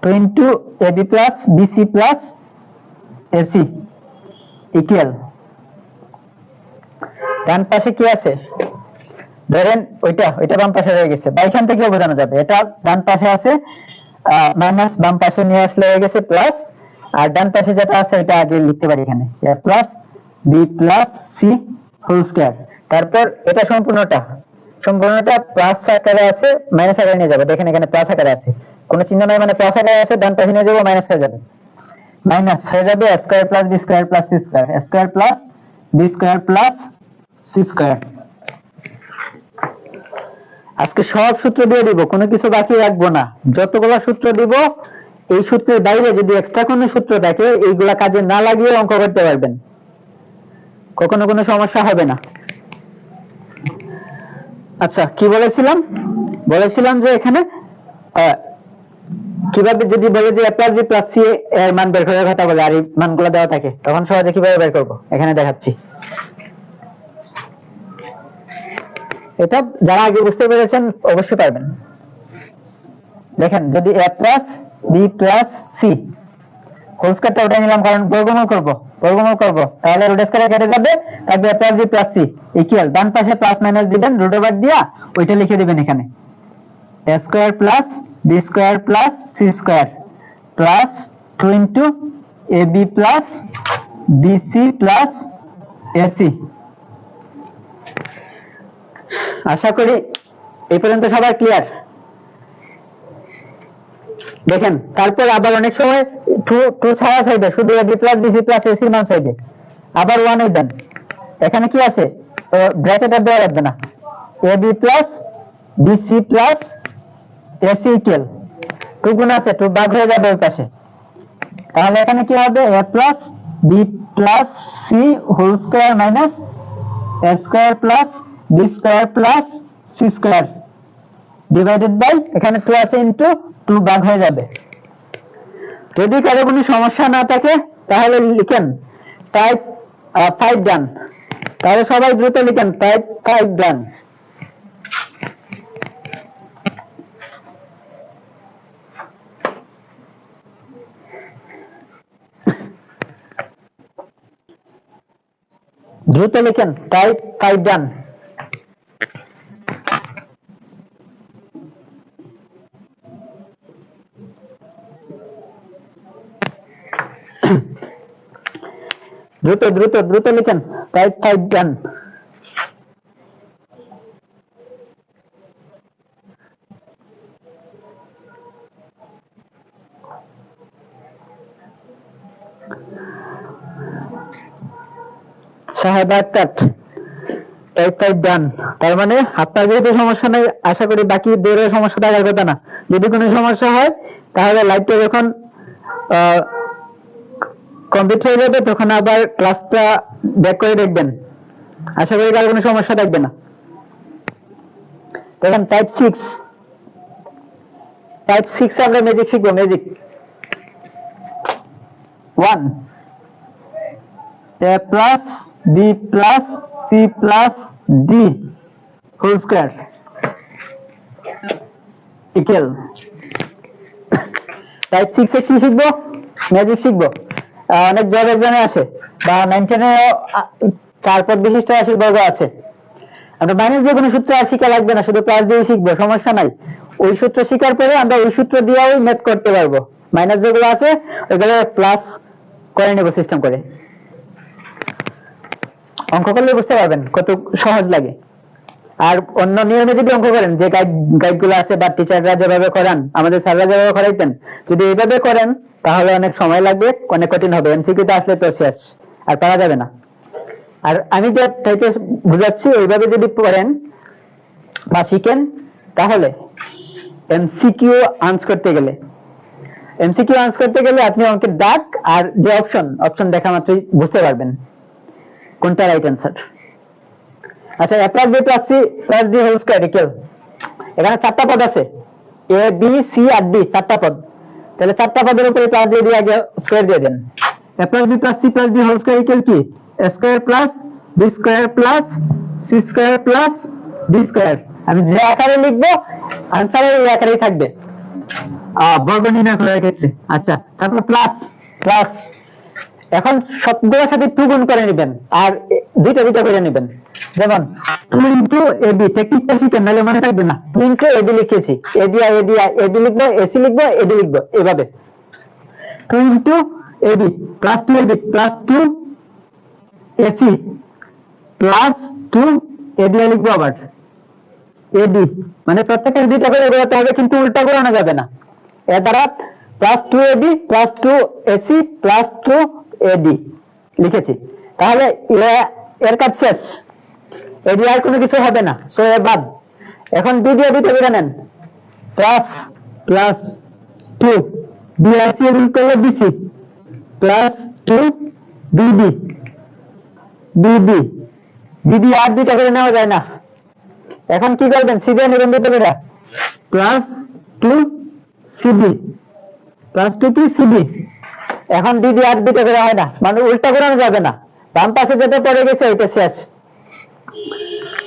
2 into ab plus bc plus ac equal ডান পাশে কি আছে ধরেন ওইটা বাম পাশে রয়ে গেছে, বা এখান থেকে বোঝানো যাবে এটা ডান পাশে আছে মাইনাস, বাম পাশে নিয়ে আসলে হয়ে গেছে প্লাস, আর ডান পাশে যেটা আছে এটা আগে লিখতে পারি এখানে a plus b plus c whole square, তারপর এটা সম্পূর্ণটা প্লাস আকারে আছে মাইনাস আকারে নিয়ে যাবে। দেখেন এখানে প্লাস আকারে আছে, কোনো চিহ্ন নাই মানে প্লাস আকারে আছে, ডান পাশে নিয়ে যাব মাইনাস হয়ে যাবে a square plus b square plus c square, a square plus b square plus c square. আজকে সব সূত্র দিয়ে দিব, কোনো কিছু বাকি রাখবো না। যতগুলো সূত্র দিব এই সূত্রের বাইরে যদি এক্সট্রা কোনো সূত্র থাকে এইগুলা কাজে না লাগিয়ে অঙ্ক করতে পারবেন, কখনো কোনো সমস্যা হবে না। আচ্ছা কি বলেছিলাম যে এখানে কিভাবে যদি বলে যে a plus B plus C এর মান বের করার কথা বলে আর এই মানগুলো দেওয়া থাকে তখন সহজে কিভাবে বের করব এখানে দেখাচ্ছি। এটা যারা আগে বুঝতে পেরেছেন অবশ্যই পারবেন। দেখেন যদি a plus B plus C whole স্কয়ারটা উঠে নিলাম কারণ বর্গমূল করব তাহলে রুট স্কয়ার কেটে যাবে থাকবে a plus B plus C equal ডান পাশে প্লাস মাইনাস দিবেন রুট ওভার দিয়া ওইটা লিখে দিবেন এখানে a square plus B square plus C square plus 2 into ab plus bc plus ac। আশা করি এই পর্যন্ত সবার ক্লিয়ার। দেখেন তারপর আবার অনেক সময় 2 ছাড়া চাইবে শুধু ab plus bc plus ac মান চাইবে আবার 1 এ দেন এখানে কি আছে ব্র্যাকেট আর দেওয়া লাগবে না ab plus bc plus ac equal 2 গুণ আছে 2 ভাগ হয়ে যাবে ওই পাশে তাহলে এখানে কি হবে a plus b plus c whole square minus a square plus b square plus c square divided by এখানে 2 আছে ইনটু 2 ভাগ হয়ে যাবে। যদি কারো কোনো সমস্যা না থাকে তাহলে লিখেন টাইপ 5 ডান তাহলে সবাই দ্রুত লিখেন টাইপ 5 ডান। দ্রুত লিখেন টাইপ 5 ডান। দ্রুত দ্রুত দ্রুত লিখেন টাইপ 5 ডান। সাহেবাত টাইপ 5 ডান তার মানে আপনার যেহেতু সমস্যা নেই আশা করি বাকি দুটোর সমস্যা থাকার কথা না। যদি কোনো সমস্যা হয় তাহলে লাইভটা যখন কমপ্লিট হয়ে যাবে তখন আবার ক্লাসটা ব্যাক করে দেখবেন আশা করি কারো কোনো সমস্যা থাকবে না। দেখেন টাইপ 6 আমরা ম্যাজিক শিখবো magic 1 a plus b plus c plus d whole square equal type 6 এ কি শিখবো ম্যাজিক শিখবো। অনেক জব এক্সামে আসে বা 9-10 এ 4 পদ বিশিষ্ট রাশির বর্গ আছে আমরা মাইনাস দিয়ে কোনো সূত্র আর শিখা লাগবে না শুধু প্লাস দিয়ে শিখবো সমস্যা নাই। ওই সূত্র শিখার পরে আমরা ওই সূত্র দিয়েও ম্যাথ করতে পারবো মাইনাস যেগুলো আছে ওইগুলো প্লাস করে নেব সিস্টেম করে অঙ্ক করলে বুঝতে পারবেন কত সহজ লাগে। আর অন্য নিয়মে যদি অঙ্ক করেন যে গাইডগুলো আছে বা টিচাররা যেভাবে করান আমাদের স্যাররা যেভাবে করাইতেন যদি এইভাবে করেন তাহলে অনেক সময় লাগবে অনেক কঠিন হবে এমসিকিউতে আসলে তো শেষ আর পারা যাবে না। আর আমি যে টাইপে বুঝাচ্ছি ওইভাবে যদি পড়েন বা শিখেন তাহলে এমসিকিউ আনসার করতে গেলে আপনি অঙ্কের দাগ আর যে অপশন দেখা মাত্রই বুঝতে পারবেন কোনটা রাইট অ্যান্সার। আচ্ছা a plus b plus c plus d whole square equal এখানে 4টা পদ আছে a b c R d 4টা পদ তাহলে 4টা পদের উপরে প্লাস দিয়ে আগে স্কয়ার দিয়ে দেন a plus b plus c plus d whole square equal কি a square plus b square plus c square plus d square. আমি যে আকারে লিখবো আনসারের এই আকারেই থাকবে বর্গ নির্ণয় করার ক্ষেত্রে। আচ্ছা তারপর প্লাস এখন সবগুলোর সাথে 2 গুণ করে নেবেন আর দুইটা করে নেবেন যেমন 2 ইনটু ab টেকনিকটা শিখেন নাহলে মনে থাকবে না 2 ইনটু ab লিখেছি ab লিখবো ac লিখবো ad লিখবো এভাবে 2 into ab plus 2ab plus 2 ac plus 2 ad লিখবো আবার ad মানে প্রত্যেকটা দুইটা করে বেরোতে হবে কিন্তু উল্টা করে আনা যাবে না এর দ্বারা plus 2ab plus 2ac plus 2ad লিখেছি তাহলে এর কাজ শেষ এডি আর কোনো কিছু হবে না সো এ বাদ। এখন বি দিয়ে দুটো বের নেন প্লাস 2 বিসি এর করলে বিসি প্লাস 2 বিডি আর দুটো করে নেওয়া যায় না এখন কি করবেন সি দিয়ে নেবেন দুটো বেরা প্লাস 2 সিবি প্লাস টু কি সিবি, এখন ডিডি আর দুটো করে হয় না, মানে উল্টা করানো যাবে না, বাম পাশে যেটা পড়ে গেছে ওইটা শেষ।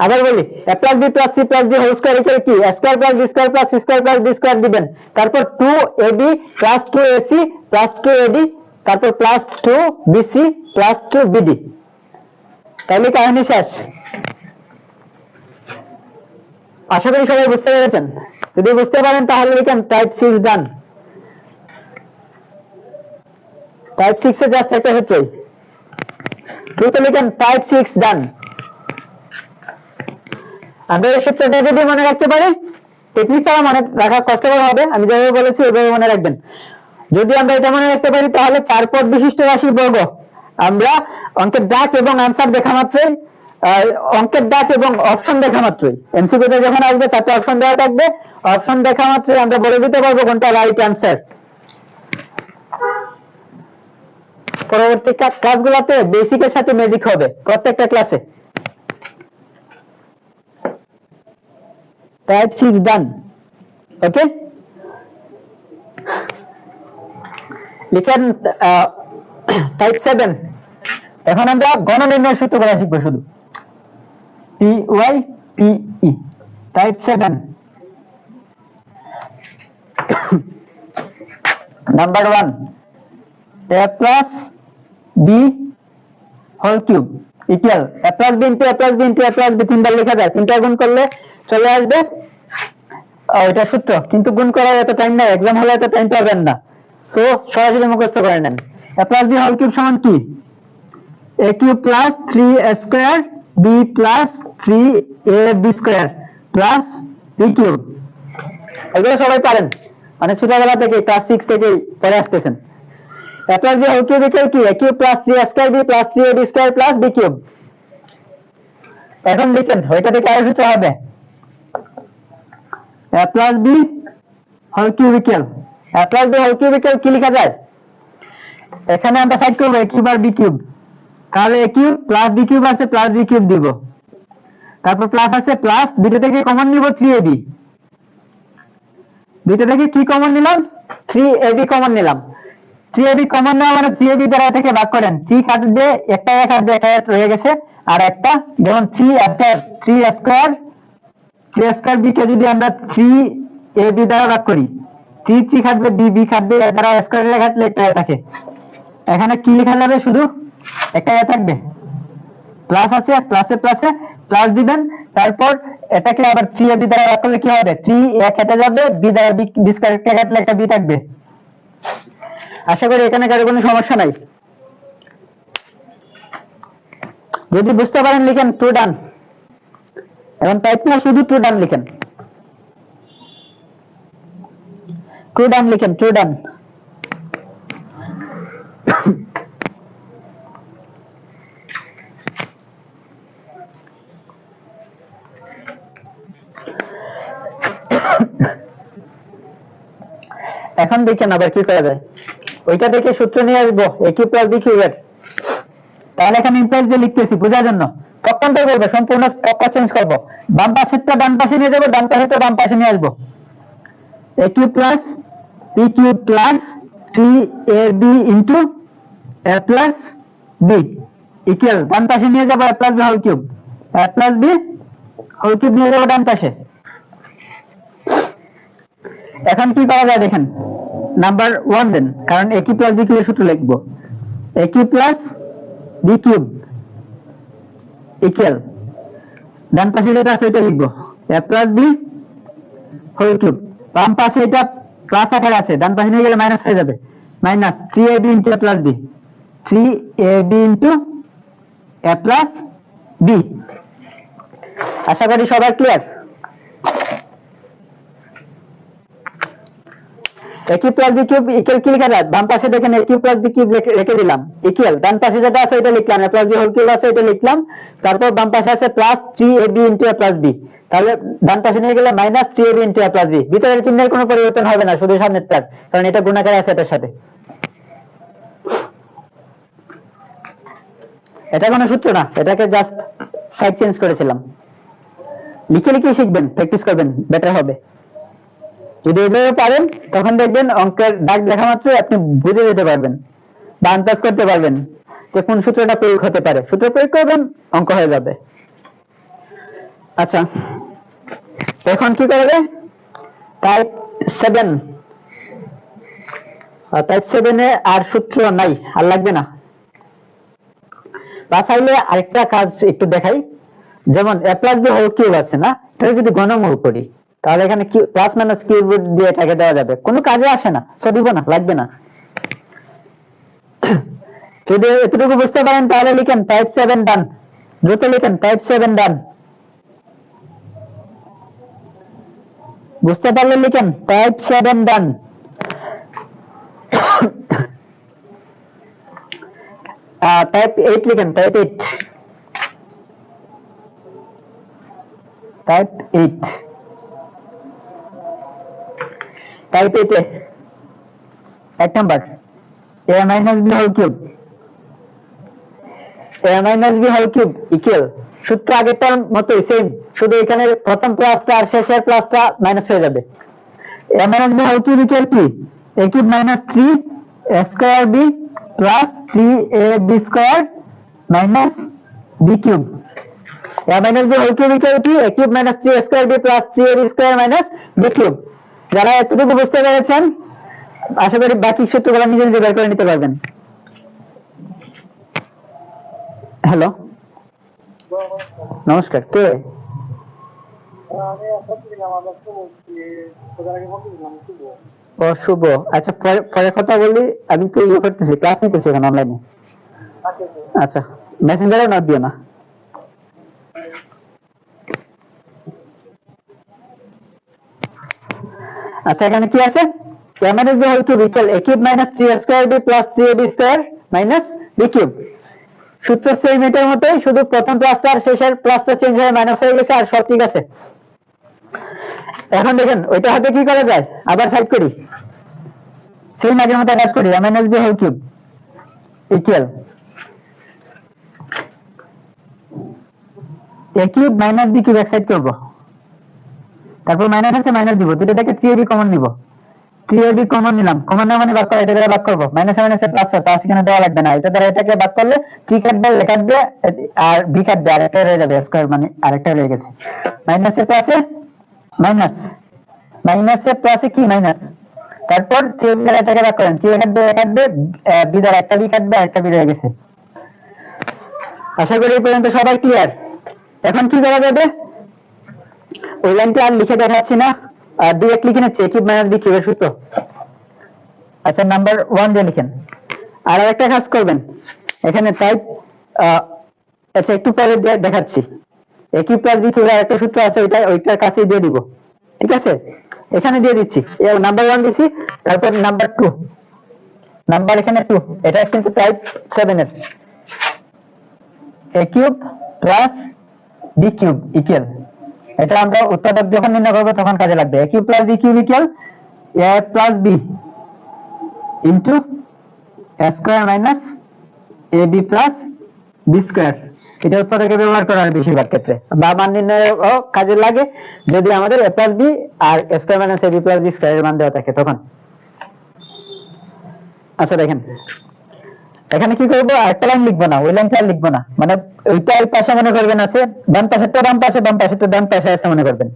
আবার বলি a plus B plus C plus D whole square equal কি a square plus B square plus C square plus D square দিবেন, তারপর 2ab plus 2ac plus 2ad, তারপর প্লাস 2bc প্লাস 2bd, তাহলে কাহিনী শেষ। আশা করি সবাই বুঝতে পেরেছেন, যদি বুঝতে পারেন তাহলে লিখেন টাইপ 6 ডান। টাইপ 6 এর জাস্ট একটা ক্ষেত্রেই ট্রুতে লিখেন টাইপ 6 ডান। আমরা এই সূত্রটা যদি মনে রাখতে পারি, টেকনিক ছাড়া মনে রাখা কষ্টকর হবে, আমি যেভাবে বলেছি ওইভাবে মনে রাখবেন। যদি আমরা এটা মনে রাখতে পারি তাহলে 4 পদ বিশিষ্ট রাশির বর্গ আমরা অঙ্কের ডাক এবং আনসার দেখা মাত্রই, অঙ্কের ডাক এবং অপশন দেখা মাত্রই, এমসিকিউতে যখন আসবে 4টা অপশন দেওয়া থাকবে, অপশন দেখা মাত্রই আমরা বলে দিতে পারবো কোনটা রাইট আনসার। পরবর্তী ক্লাসগুলোতে বেসিকের সাথে ম্যাজিক হবে প্রত্যেকটা ক্লাসে। টাইপ 6 ডান, ওকে। লিখেন টাইপ 7। এখন আমরা গণনির্ণয় সূত্র করা শিখবো শুধু, TYPE type 7। Number 1 a plus b whole cube equal a plus b into a plus b into a plus b, তিনবার লেখা যায়, তিনটা গুণ করলে চলে আসবে এটা সূত্র, কিন্তু গুণ করার এত টাইম নাই, एग्जाम হলে এত টাইম পাবেন না, সো সরাসরি মুখস্থ করে নেন। a plus b whole cube সমান কি a cube plus 3a square b plus 3ab square plus b cube. এগুলো সবাই পারেন, মানে ছোটবেলা থেকে ক্লাস 6 থেকে পড়ে আসতেছেন। a plus b whole cube equal কি a cube plus 3a square b plus 3ab square plus b cube. এখন লিখেন ওইটা থেকে আর সূত্র হবে a plus b whole cube equal a plus b whole cube equal কি লেখা যায়, এখানে আমরা সাইড করব a কিউব আর b কিউব, তাহলে a cube plus b cube আছে প্লাস b কিউব দিব, তারপর প্লাস আছে প্লাস, দুটো থেকে কমন নিব 3ab, দুটো থেকে কি কমন নিলাম 3ab কমন নিলাম, 3ab কমন নেওয়া মানে 3ab দ্বারা থেকে ভাগ করেন, 3 কাটবে একটা কাটবে, একটা রয়ে গেছে, আর একটা যেমন 3 স্কয়ার b কে যদি আমরা 3ab দ্বারা ভাগ করি, 3 কাটবে b কাটবে, এর দ্বারা স্কয়ারে কাটলে একটা থাকে, এখানে কি লেখা যাবে শুধু একটা থাকবে, প্লাস আছে প্লাসে প্লাসে প্লাস দিবেন, তারপর এটাকে আবার 3ab দ্বারা ভাগ করলে কি হবে 3 কেটে যাবে, b দ্বারা b স্কয়ার কাটলে একটা b থাকবে। আশা করি এখানে কারো কোনো সমস্যা নাই, যদি বুঝতে পারেন লিখেন টু ডান। এখন টাইপ না শুধু টু ডান লিখেন, টু ডান লিখেন, টু ডান। এখন দেখেন আবার কি করা যায়, ওইটা থেকে সূত্র নিয়ে আসবো a কিউব প্লাস b কিউবের, তাহলে এখানে ইমপ্লাইজ দিয়ে লিখতেছি বোঝার জন্য, পক্ষান্তর করব, সম্পূর্ণ পক্ষ চেঞ্জ করব, বাম পাশেরটা ডান পাশে নিয়ে যাব, ডান পাশেরটা বাম পাশে নিয়ে আসবো, a cube plus b cube plus 3ab into a plus b equal, ডান পাশে নিয়ে যাব a plus b whole cube, a plus b whole cube নিয়ে যাব ডান পাশে। এখন কি করা যায় দেখেন, নাম্বার 1 দেন, কারণ a কিউব প্লাস b কিউবের সূত্র লিখবো, a cube plus b cube equal, ডান পাশে যেটা আছে ওইটা লিখবো a plus b whole cube, বাম পাশে এটা প্লাস আকারে আছে, ডান পাশে নিয়ে গেলে মাইনাস হয়ে যাবে, minus 3ab into a plus b, 3ab into a plus b। আশা করি সবার clear. a cube plus b cube equal কি লেখা যায়, বাম পাশে দেখেন a cube plus b cube রেখে দিলাম ইকুয়াল, ডান পাশে যেটা আছে ওইটা লিখলাম a plus b whole cube আছে ওইটা লিখলাম, তারপর বাম পাশে আছে plus 3ab into a plus b, তাহলে ডান পাশে নিয়ে গেলে minus 3ab into a plus b, ভিতরের চিহ্নের কোনো পরিবর্তন হবে না, শুধু সামনেরটা, কারণ এটা গুণাকারে আছে এটার সাথে। এটা কোনো সূত্র না, এটাকে জাস্ট সাইড চেঞ্জ করেছিলাম। লিখে লিখে শিখবেন, প্র্যাকটিস করবেন, বেটার হবে। যদি এভাবে পারেন তখন দেখবেন অঙ্কের দাগ দেখা মাত্র আপনি বুঝে যেতে পারবেন বা আন্দাজ করতে পারবেন যে কোন সূত্রটা প্রয়োগ হতে পারে। সূত্র প্রয়োগ করবেন, অঙ্ক হয়ে যাবে। আচ্ছা, এখন কি করবে? টাইপ 7, টাইপ 7 এ আর সূত্র নাই, আর লাগবে না। বা চাইলে আরেকটা কাজ একটু দেখাই, যেমন a plus b whole cube আছে না, এটা যদি ঘনমূল করি তাহলে এখানে প্লাস মাইনাস কিউব দিয়ে এটাকে দেওয়া যাবে, কোনো কাজে আসে না, সো দিব না, লাগবে না। যদি এতটুকু বুঝতে পারেন তাহলে লিখেন টাইপ 7 ডান, দ্রুত লিখেন টাইপ 7 ডান। বুঝতে পারলে লিখেন টাইপ 7 ডান। টাইপ 8 লিখেন, টাইপ 8, টাইপ 8, টাইপ 8 এ 1 number a minus b whole cube, a minus b whole cube equal, সূত্র আগেরটার মতই সেম, শুধু এখানে প্রথম প্লাসটা আর শেষের প্লাসটা মাইনাস হয়ে যাবে। a minus b whole cube equal কি? a cube minus 3 a square b plus 3ab square minus b cube. a minus b whole cube equal কি? a cube minus 3 a square b plus 3ab square minus b cube. যারা এতটুকু বুঝতে পেরেছেন আশা করি বাকি সূত্রগুলো নিজে নিজে বের করে নিতে পারবেন। হ্যালো, নমস্কার, কে? ও শুভ, আচ্ছা পরে কথা বলি, আমি তো ইয়ে করতেছি, ক্লাস নিতেছি এখন অনলাইনে। আচ্ছা, মেসেঞ্জারে নোট দিও না। আচ্ছা, এখানে কি আছে? a minus b whole cube equal a cube minus 3a square b plus 3ab square minus b cube। সূত্র সেম এটার মতোই, শুধু প্রথম প্লাসটা আর শেষের প্লাসটা চেঞ্জ হয়ে মাইনাস হয়ে গেছে, আর সব ঠিক আছে। এখন দেখেন ওইটা হাতে কি করা যায়, আবার সাইড করি, সেম আগের মতো কাজ করি। a minus b whole cube equal a cube minus b cube এক সাইড করব, তারপর মাইনাস আছে মাইনাস দিব, দুটোটাকে 3ab কমন নিব, 3ab কমন নিলাম, কমন নেওয়া মানে ভাগ করা, এটা দ্বারা ভাগ করব, মাইনাস মাইনাসে প্লাস হয়, প্লাস এখানে দেওয়া লাগবে না, এটা দ্বারা এটাকে ভাগ করলে 3 কাটবে, a কাটবে আর b কাটবে, আরেকটা রয়ে যাবে স্কয়ার, মানে আরেকটা রয়ে গেছে। মাইনাসে প্লাসে মাইনাস, মাইনাসে প্লাসে কি মাইনাস, তারপর 3ab দ্বারা এটাকে ভাগ করেন, 3 কাটবে a কাটবে, b দ্বারা একটা b কাটবে, আরেকটা b রয়ে গেছে। আশা করি এই পর্যন্ত সবাই ক্লিয়ার। এখন কি করা যাবে, ওই লাইনটা আর লিখে দেখাচ্ছি না, আর ডাইরেক্ট লিখে নিচ্ছি a কিউব মাইনাস b কিউবের সূত্র। আচ্ছা, নাম্বার 1 দিয়ে লিখেন। আর একটা কাজ করবেন, এখানে টাইপ, আচ্ছা একটু পরে দেখাচ্ছি, a কিউব প্লাস b কিউবের একটা সূত্র আছে, ওইটার কাছেই দিয়ে দিব, ঠিক আছে? এখানে দিয়ে দিচ্ছি, নাম্বার 1 দিছি, তারপর নাম্বার 2, নাম্বার এখানে 2, এটা কিন্তু টাইপ 7 এর a cube plus b cube equal, এটা আমরা উৎপাদক যখন নির্ণয় করব তখন কাজে লাগবে। a cube plus b cube equal a plus b into a square minus ab plus b square. এটা উৎপাদকে ব্যবহার করার বেশিরভাগ ক্ষেত্রে বা মান নির্ণয়ও কাজে লাগে, যদি আমাদের a প্লাস b আর a square minus ab plus b square এর মান দেওয়া থাকে তখন। আচ্ছা দেখেন, এখানে কি করবো, একটা লাইন লিখবো না, ওই লাইনটা লিখবো না, মানে ওইটা ওই পাশে মনে করবেন আছে, ডান পাশে তো ডান পাশে, বাম পাশে তো ডান পাশে আছে মনে করবেন।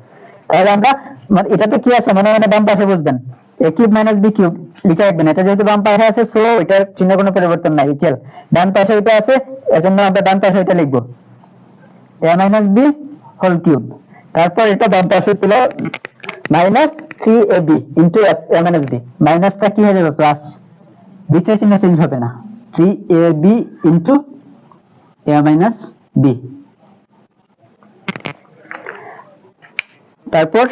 তাহলে আমরা মানে এটা তো কি আছে মনে মনে বাম পাশে বুঝবেন, a cube minus b cube লিখে রাখবেন, এটা যেহেতু বাম পাশে আছে সো এটার চিহ্ন কোনো পরিবর্তন নাই, ইকুয়াল ডান পাশে ওইটা আছে, এজন্য আমরা ডান পাশে ওইটা লিখবো a minus b whole cube, তারপর এটা বাম পাশে ছিল minus 3ab into a minus b, মাইনাসটা কি হয়ে যাবে প্লাস, বিটা চিহ্ন চেঞ্জ হবে না, 3ab into a minus b। তারপর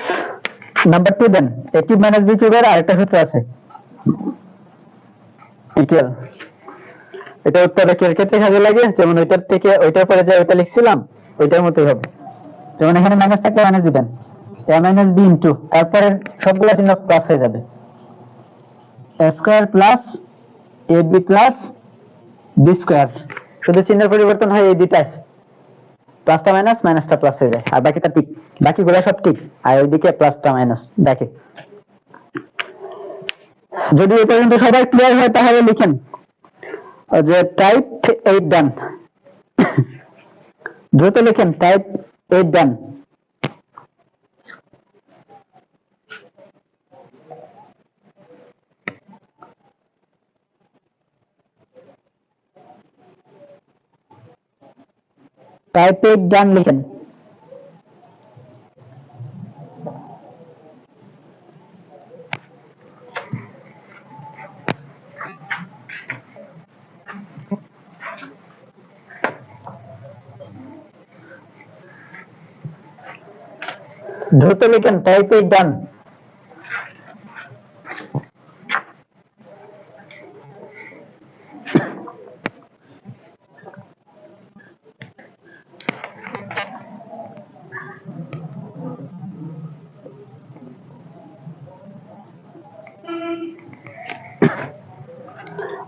নাম্বার 2 দেন, a কিউব মাইনাস b কিউবের আরেকটা সূত্র আছে ইকুয়াল, এটা উৎপাদকের ক্ষেত্রে কাজে লাগে, যেমন ওইটার থেকে ওইটার পরে যা ওইটা লিখছিলাম ওইটার মতোই হবে, যেমন এখানে মাইনাস থাকলে মাইনাস দিবেন, a minus b into তারপরে সবগুলা চিহ্ন প্লাস হয়ে যাবে, a square plus ab plus b square, শুধু চিহ্নের পরিবর্তন হয় এই দুইটাই, প্লাসটা মাইনাস মাইনাসটা প্লাস হয়ে যায়, আর বাকিটা ঠিক, বাকিগুলো সব ঠিক, আর ওইদিকে প্লাসটা মাইনাস দেখে। যদি এ পর্যন্ত সবাই ক্লিয়ার হয় তাহলে লিখেন যে টাইপ 8 ডান। দ্রুত লিখেন টাইপ 8 ডান। টাইপ 8 ডান লিখেন। দ্রুত লিখেন টাইপ 8 ডান।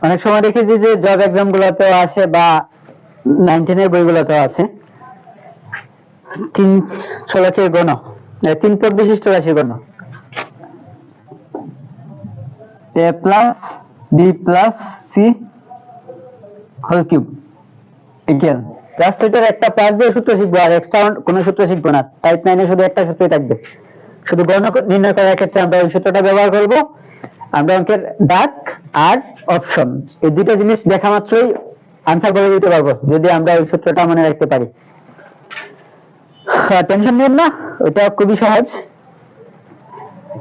অনেক সময় দেখেছি যে জব এক্সাম গুলোতেও আসে বা 19 এর বইগুলোতেও আছে 3 ছলকের গণ, 3 পদ বিশিষ্ট রাশির গণ a plus b plus c whole cube equal. Just এটার একটা প্লাস দিয়ে সূত্র শিখবো, আর এক্সট্রা কোনো সূত্র শিখবো না। টাইপ 9 এ শুধু একটা সূত্রই থাকবে, শুধু গণ নির্ণয় করার ক্ষেত্রে আমরা ওই সূত্রটা ব্যবহার করব। আমরা অঙ্কের দাগ আর অপশন এই দুটো জিনিস দেখা মাত্রই আনসার করে দিতে পারবো যদি আমরা ওই সূত্রটা মনে রাখতে পারি। টেনশন নিন না, ওটা খুবই সহজ,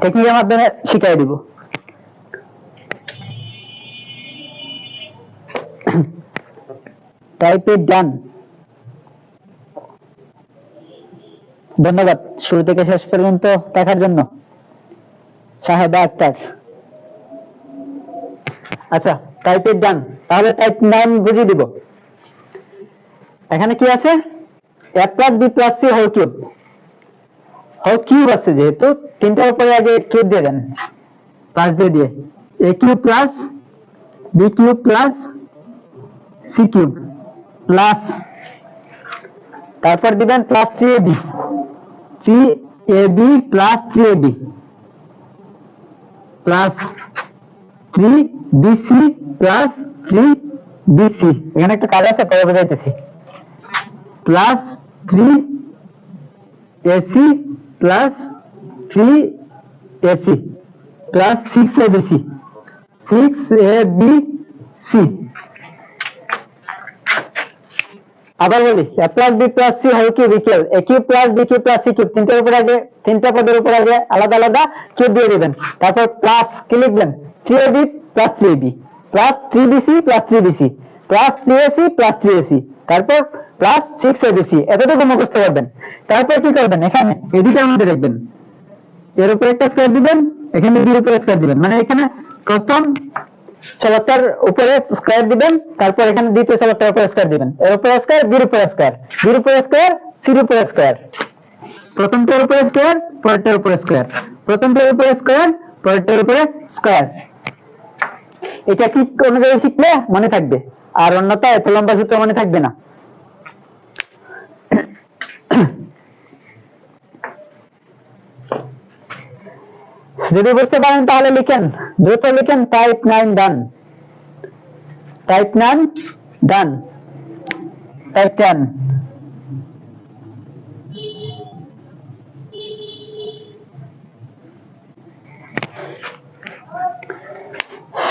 টেকনিকের মাধ্যমে শিখিয়ে দিব। টাইপ 8 ডান। ধন্যবাদ শুরু থেকে শেষ পর্যন্ত দেখার জন্য সাহেবা আক্তার। আচ্ছা টাইপ 8 ডান, তাহলে টাইপ 9 বুঝিয়ে দিব। এখানে কি আছে a plus b plus c whole cube. Whole cube আছে যেহেতু তিনটার উপরে আগে কিউব দিয়ে দেন, প্লাস দিয়ে a cube plus b cube plus c cube plus তারপর দিবেন plus 3ab 3ab plus 3ab plus 3bc plus 3bc। এখানে একটা কাজ আছে পরে বোঝাইতেছি। Plus 3ac plus 3ac plus 6abc 6abc। আবার বলি a plus b plus c whole cube equal a cube plus b cube plus c cube. তিনটার উপর আগে, তিনটা পদের উপর আগে আলাদা আলাদা কিউব দিয়ে দিবেন। তারপর প্লাস কি লিখবেন 3ab plus 3ab plus 3bc plus 3bc plus 3ac plus 3ac তারপর প্লাস 6abc। এতটুকু মুখস্থ করবেন। তারপর কি করবেন, এখানে এদিকের মধ্যে রাখবেন, এর উপরে একটা স্কয়ার দিবেন, এখানে বি এর উপরে স্কয়ার দিবেন। মানে এখানে প্রথম চলকটার উপরে স্কয়ার দিবেন, তারপর এখানে দ্বিতীয় চলকটার উপরে স্কয়ার দিবেন, এর উপরে স্কয়ার, বির উপরে স্কয়ার, বির উপরে স্কয়ার, সির উপরে স্কয়ার। প্রথমটার উপরে স্কয়ার, পরেরটার উপরে স্কয়ার, প্রথমটার উপরে স্কয়ার, পরেরটার উপরে স্কয়ার। এটা কি অনুযায়ী শিখলে মনে থাকবে, আর অন্যটা এত লম্বা সূত্র মনে থাকবে না। যদি বুঝতে পারেন তাহলে লিখেন, দ্রুত লিখেন টাইপ 9 ডান। টাইপ 9 ডান। টাইপ 10।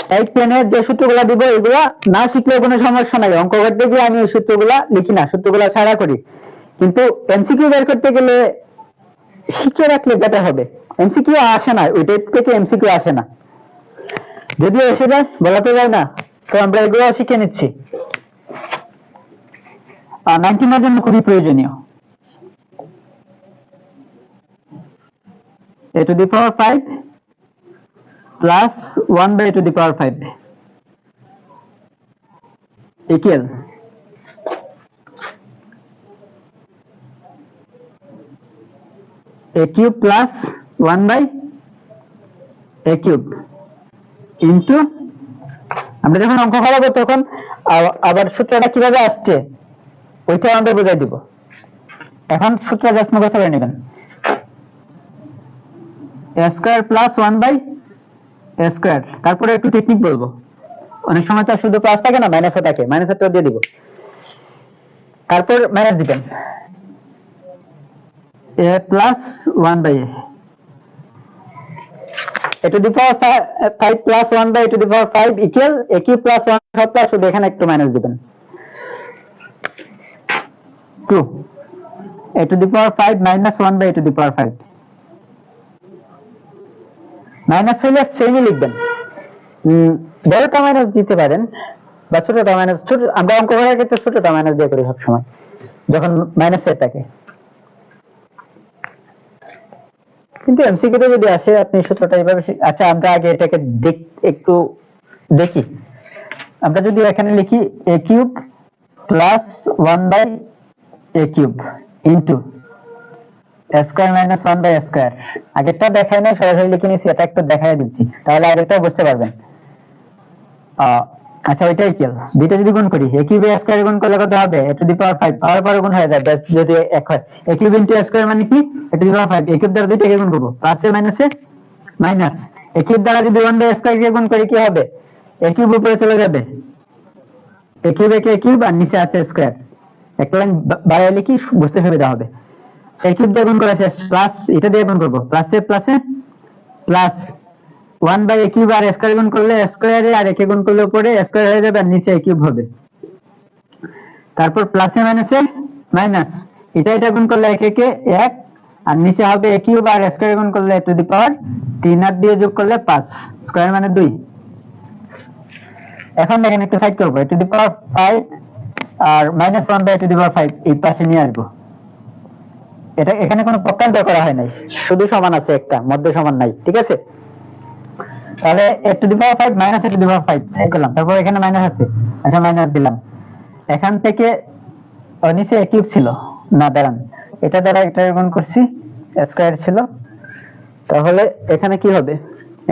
টাইপ 10 এর যে সূত্রগুলো দিব এগুলা না শিখলেও কোনো সমস্যা নাই। অঙ্ক করতে গিয়ে আমি এই সূত্রগুলা লিখি না, সূত্রগুলা ছাড়া করি, কিন্তু এমসিকিউ বের করতে গেলে শিখে রাখলে বেটার হবে। এমসিকিউ আসে না, ওই টাইপ থেকে এমসিকিউ আসে না, যদিও এসে যায় বলাতে যায় না। সো আমরা এগুলো শিখে নিচ্ছি, 19 এর জন্য খুবই প্রয়োজনীয়। a to the power 5 plus 1 by a to the power 5 equal a cube plus 1 by a cube into, আমরা যখন অঙ্ক করাবো তখন আবার সূত্রটা কিভাবে আসছে ওইটা আমরা বুঝাই দিব। এখন সূত্র জাস্ট মুখস্থ করে নেবেন, a square plus 1 by A square, তারপরে একটু টেকনিক বলবো, অনেক সময় তো শুধু প্লাস থাকে না, মাইনাসও থাকে, মাইনাসটা দিয়ে দিব, তারপর মাইনাস দিবেন a plus 1 by a to the power 5 plus 1 by a to the power 5 equal a cube plus 1 সব প্লাস, শুধু এখানে একটু মাইনাস দিবেন 2 a to the power 5 minus 1 by a to the power 5, minus হলে সেমই লিখবেন, বড়টা মাইনাস দিতে পারেন বা ছোটটা মাইনাস, ছোট আমরা অঙ্ক করার ক্ষেত্রে ছোটটা মাইনাস দিয়ে করি সব সময় যখন মাইনাসে থাকে, কিন্তু এমসিকিউ তে যদি আসে আপনি সূত্রটা এইভাবে আচ্ছা আমরা আগে এটাকে একটু দেখি, আমরা যদি এখানে লিখি a cube plus 1 by a cube into a square minus 1 by a square, আগেরটা দেখাই না সরাসরি লিখে নিয়েছি, এটা একটু দেখাই দিচ্ছি তাহলে আগেরটা বুঝতে পারবেন। আচ্ছা ওইটাই ইকুয়াল, দুইটা যদি গুণ করি a কিউব a স্কয়ার গুণ করলে কত হবে a টু দি পাওয়ার 5, পাওয়ার পরে গুণ হয়ে যায় যদি এক হয়, a cube into a square মানে কি a to the power 5, a cube দ্বারা দুইটাকে গুণ করব, প্লাসে মাইনাসে মাইনাস, a কিউব দ্বারা যদি 1 বাই a স্কয়ার কে গুণ করি কি হবে, a কিউব উপরে চলে যাবে, a কিউব a কিউব আর নিচে আছে স্কয়ার, একটা লাইন বাইরে লিখি বুঝতে সুবিধা হবে, a কিউব দিয়ে গুণ করা শেষ, প্লাস এটা দিয়ে গুণ করব, প্লাসে প্লাসে প্লাস 1 বাই a কিউব আর স্কয়ার গুণ করলে স্কয়ারে আর একে গুণ করলে উপরে স্কয়ার হয়ে যাবে আর নিচে a কিউব হবে, তারপর প্লাসে মাইনাসে মাইনাস, এটা গুণ করলে একে কে 1 আর নিচে হবে a কিউব আর স্কয়ার গুণ করলে a টু দি পাওয়ার 3 আর দিয়ে যোগ করলে 5, স্কয়ার মানে 2। এখন দেখেন একটু সাইড করব, a টু দি পাওয়ার 5 আর minus 1 by a to the power 5 এই পাশে নিয়ে আসবো, এটা এখানে কোনো পক্ষান্তর করা হয় নাই, শুধু সমান আছে একটা, মধ্যে সমান নাই, ঠিক আছে, তাহলে a to the power 5 minus a to the power 5 side করলাম, তারপর এখানে মাইনাস আছে, আচ্ছা মাইনাস দিলাম, এখান থেকে নিচে a কিউব ছিল না, দাঁড়ান এটা দ্বারা এটা গুণ করছি স্কয়ার ছিল, তাহলে এখানে কি হবে,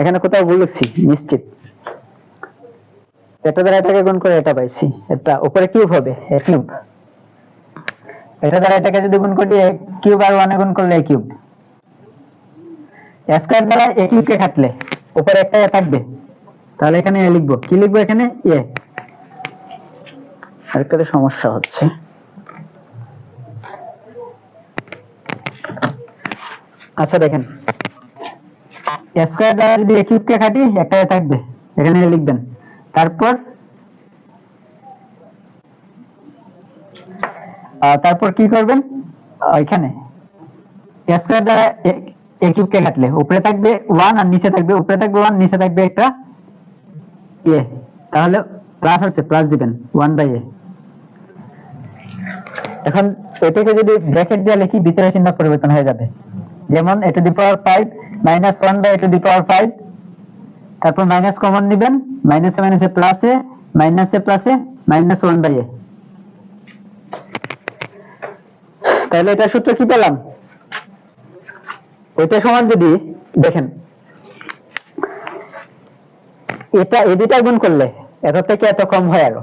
এখানে কোথাও ভুল লিখছি নিশ্চিত, এটা দ্বারা এটাকে গুণ করে এটা পাইছি, এটা উপরে কিউব হবে a কিউব, এটা দ্বারা এটাকে যদি গুণ করি a কিউব আর 1 এ গুণ করলে a কিউব, a স্কয়ার দ্বারা a কিউব কে কাটলে উপরে একটা a থাকবে, তাহলে এখানে a লিখবো, কি লিখবো এখানে a, আরেকটা সমস্যা হচ্ছে, আচ্ছা দেখেন a স্কয়ার দ্বারা যদি a কিউব কে কাটি একটা a থাকবে, এখানে a লিখবেন, তারপর কি করবেন, এখানে a স্কয়ার দ্বারা a কিউব কে কাটলে উপরে থাকবে 1 আর নিচে থাকবে, উপরে থাকবে 1 নিচে থাকবে একটা a, তাহলে প্লাস আছে প্লাস দিবেন 1 বাই a, এখন এটাকে যদি ব্র্যাকেট দিয়ে লিখি ভিতরে চিহ্ন পরিবর্তন হয়ে যাবে, যেমন a to the power 5 minus 1 by a to the power 5, তারপর মাইনাস কমন নেবেন, মাইনাসে মাইনাসে প্লাসে মাইনাসে প্লাসে মাইনাস 1 বাই a, তাহলে এটা সূত্র কি পেলাম, ওইটা সমান যদি দেখেন এটা এই দুইটা গুণ করলে এত থেকে এত কম হয় আরো,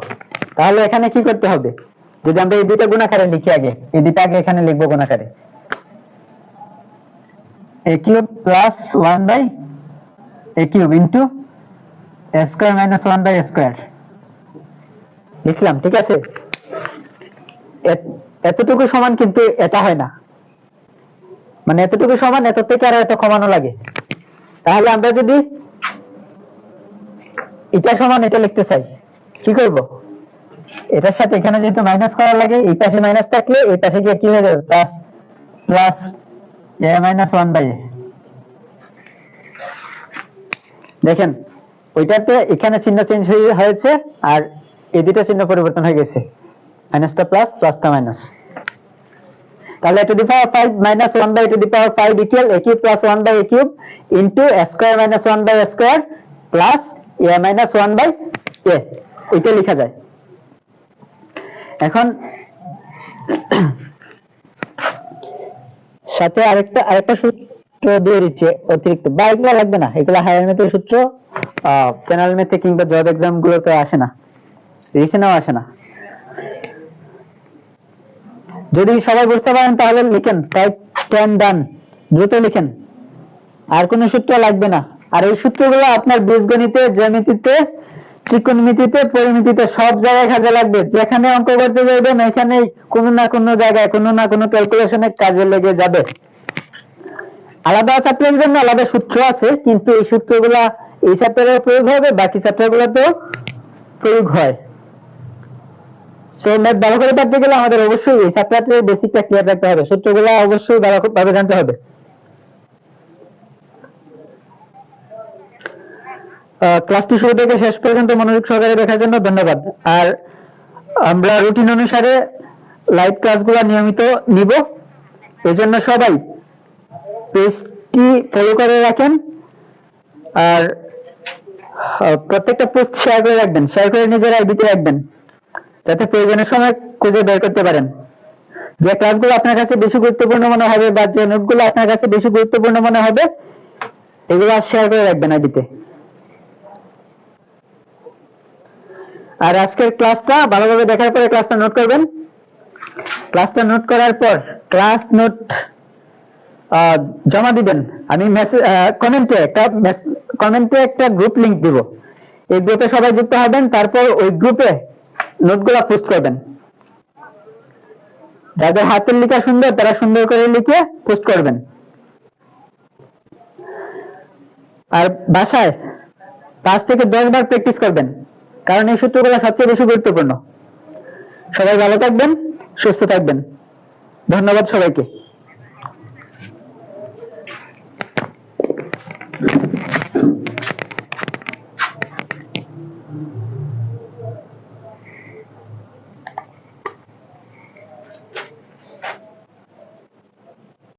তাহলে এখানে কি করতে হবে, যদি আমরা এই দুইটা গুণ আকারে লিখি, আগে এই দুইটা আগে এখানে লিখবো গুণ আকারে, a cube plus 1 by a cube into a square minus 1 by a square লিখলাম, ঠিক আছে, এতটুকু সমান কিন্তু এটা হয় না, মানে এতটুকু সমান এত থেকে আর এত কমানো লাগে, তাহলে আমরা যদি এটা সমান এটা লিখতে চাই কি করব, এটার সাথে এখানে যেহেতু মাইনাস করা লাগে, এই পাশে মাইনাস থাকলে এই পাশে গিয়ে কি হয়ে যাবে plus, plus a minus 1 by a, দেখেন ওইটাতে এখানে চিহ্ন চেঞ্জ হয়েছে আর এই দুটো চিহ্ন পরিবর্তন হয়ে গেছে, মাইনাসটা প্লাস প্লাসটা মাইনাস, তাহলে a to the power 5 minus 1 by a to the power 5 equal a cube plus 1 by a cube into a square minus 1 by a square plus a minus 1 by a, ওইটা লেখা যায়। এখন সাথে আরেকটা সূত্র দিয়ে দিচ্ছে অতিরিক্ত, বা এগুলো লাগবে না, এগুলো হায়ার ম্যাথের সূত্র, জেনারেল ম্যাথে কিংবা জব এক্সাম গুলোতে আসে না, রিটেনেও আসে না, যদি সবাই বুঝতে পারেন তাহলে লিখেন টাইপ 10 ডান, দ্রুত লিখেন, আর কোনো সূত্র লাগবে না, আর এই সূত্রগুলো আপনার বীজগণিতে, জ্যামিতিতে, ত্রিকোণমিতিতে, পরিমিতিতে সব জায়গায় কাজে লাগবে। যেখানে অঙ্ক করতে যাবেন এখানে কোনো না কোনো জায়গায় কোনো না কোনো ক্যালকুলেশনে কাজে লেগে যাবে। আলাদা চ্যাপ্টারের জন্য আলাদা সূত্র আছে, কিন্তু এই সূত্রগুলা এই চ্যাপ্টারে প্রয়োগ হবে, বাকি চ্যাপ্টারগুলোতেও প্রয়োগ হয়। সো ম্যাথ ভালো করে পারতে গেলে আমাদের অবশ্যই এই চ্যাপ্টারের বেসিকটা ক্লিয়ার রাখতে হবে, সূত্রগুলো অবশ্যই ভালোভাবে জানতে হবে। ক্লাসটি শুরু থেকে শেষ পর্যন্ত মনোযোগ সহকারে দেখার জন্য ধন্যবাদ। আর আমরা রুটিন অনুসারে লাইভ ক্লাসগুলো নিয়মিত নিব, এজন্য সবাই পেজটি ফলো করে রাখেন আর প্রত্যেকটা পোস্ট শেয়ার করে রাখবেন, শেয়ার করে নিজের আইডিতে রাখবেন, যাতে প্রয়োজনের সময় খুঁজে বের করতে পারেন। যে ক্লাসগুলো আপনার কাছে বেশি গুরুত্বপূর্ণ মনে হবে বা যে নোটগুলো আপনার কাছে বেশি গুরুত্বপূর্ণ মনে হবে এগুলো শেয়ার করে রাখবেন আইডিতে। আর আজকের ক্লাসটা ভালোভাবে দেখার পরে ক্লাসটা নোট করবেন। ক্লাসটা নোট করার পর ক্লাস নোট জমা দিবেন। আমি কমেন্টে একটা গ্রুপ লিংক দিব, এই গ্রুপে সবাই যুক্ত হবেন, তারপর ওই গ্রুপে নোটগুলো পোস্ট করবেন। যাদের হাতের লেখা সুন্দর তারা সুন্দর করে লিখে পোস্ট করবেন। আর বাসায় 5 থেকে 10 বার প্র্যাকটিস করবেন, কারণ এই সূত্রগুলো সবচেয়ে বেশি গুরুত্বপূর্ণ। সবাই ভালো থাকবেন, সুস্থ থাকবেন। ধন্যবাদ সবাইকে।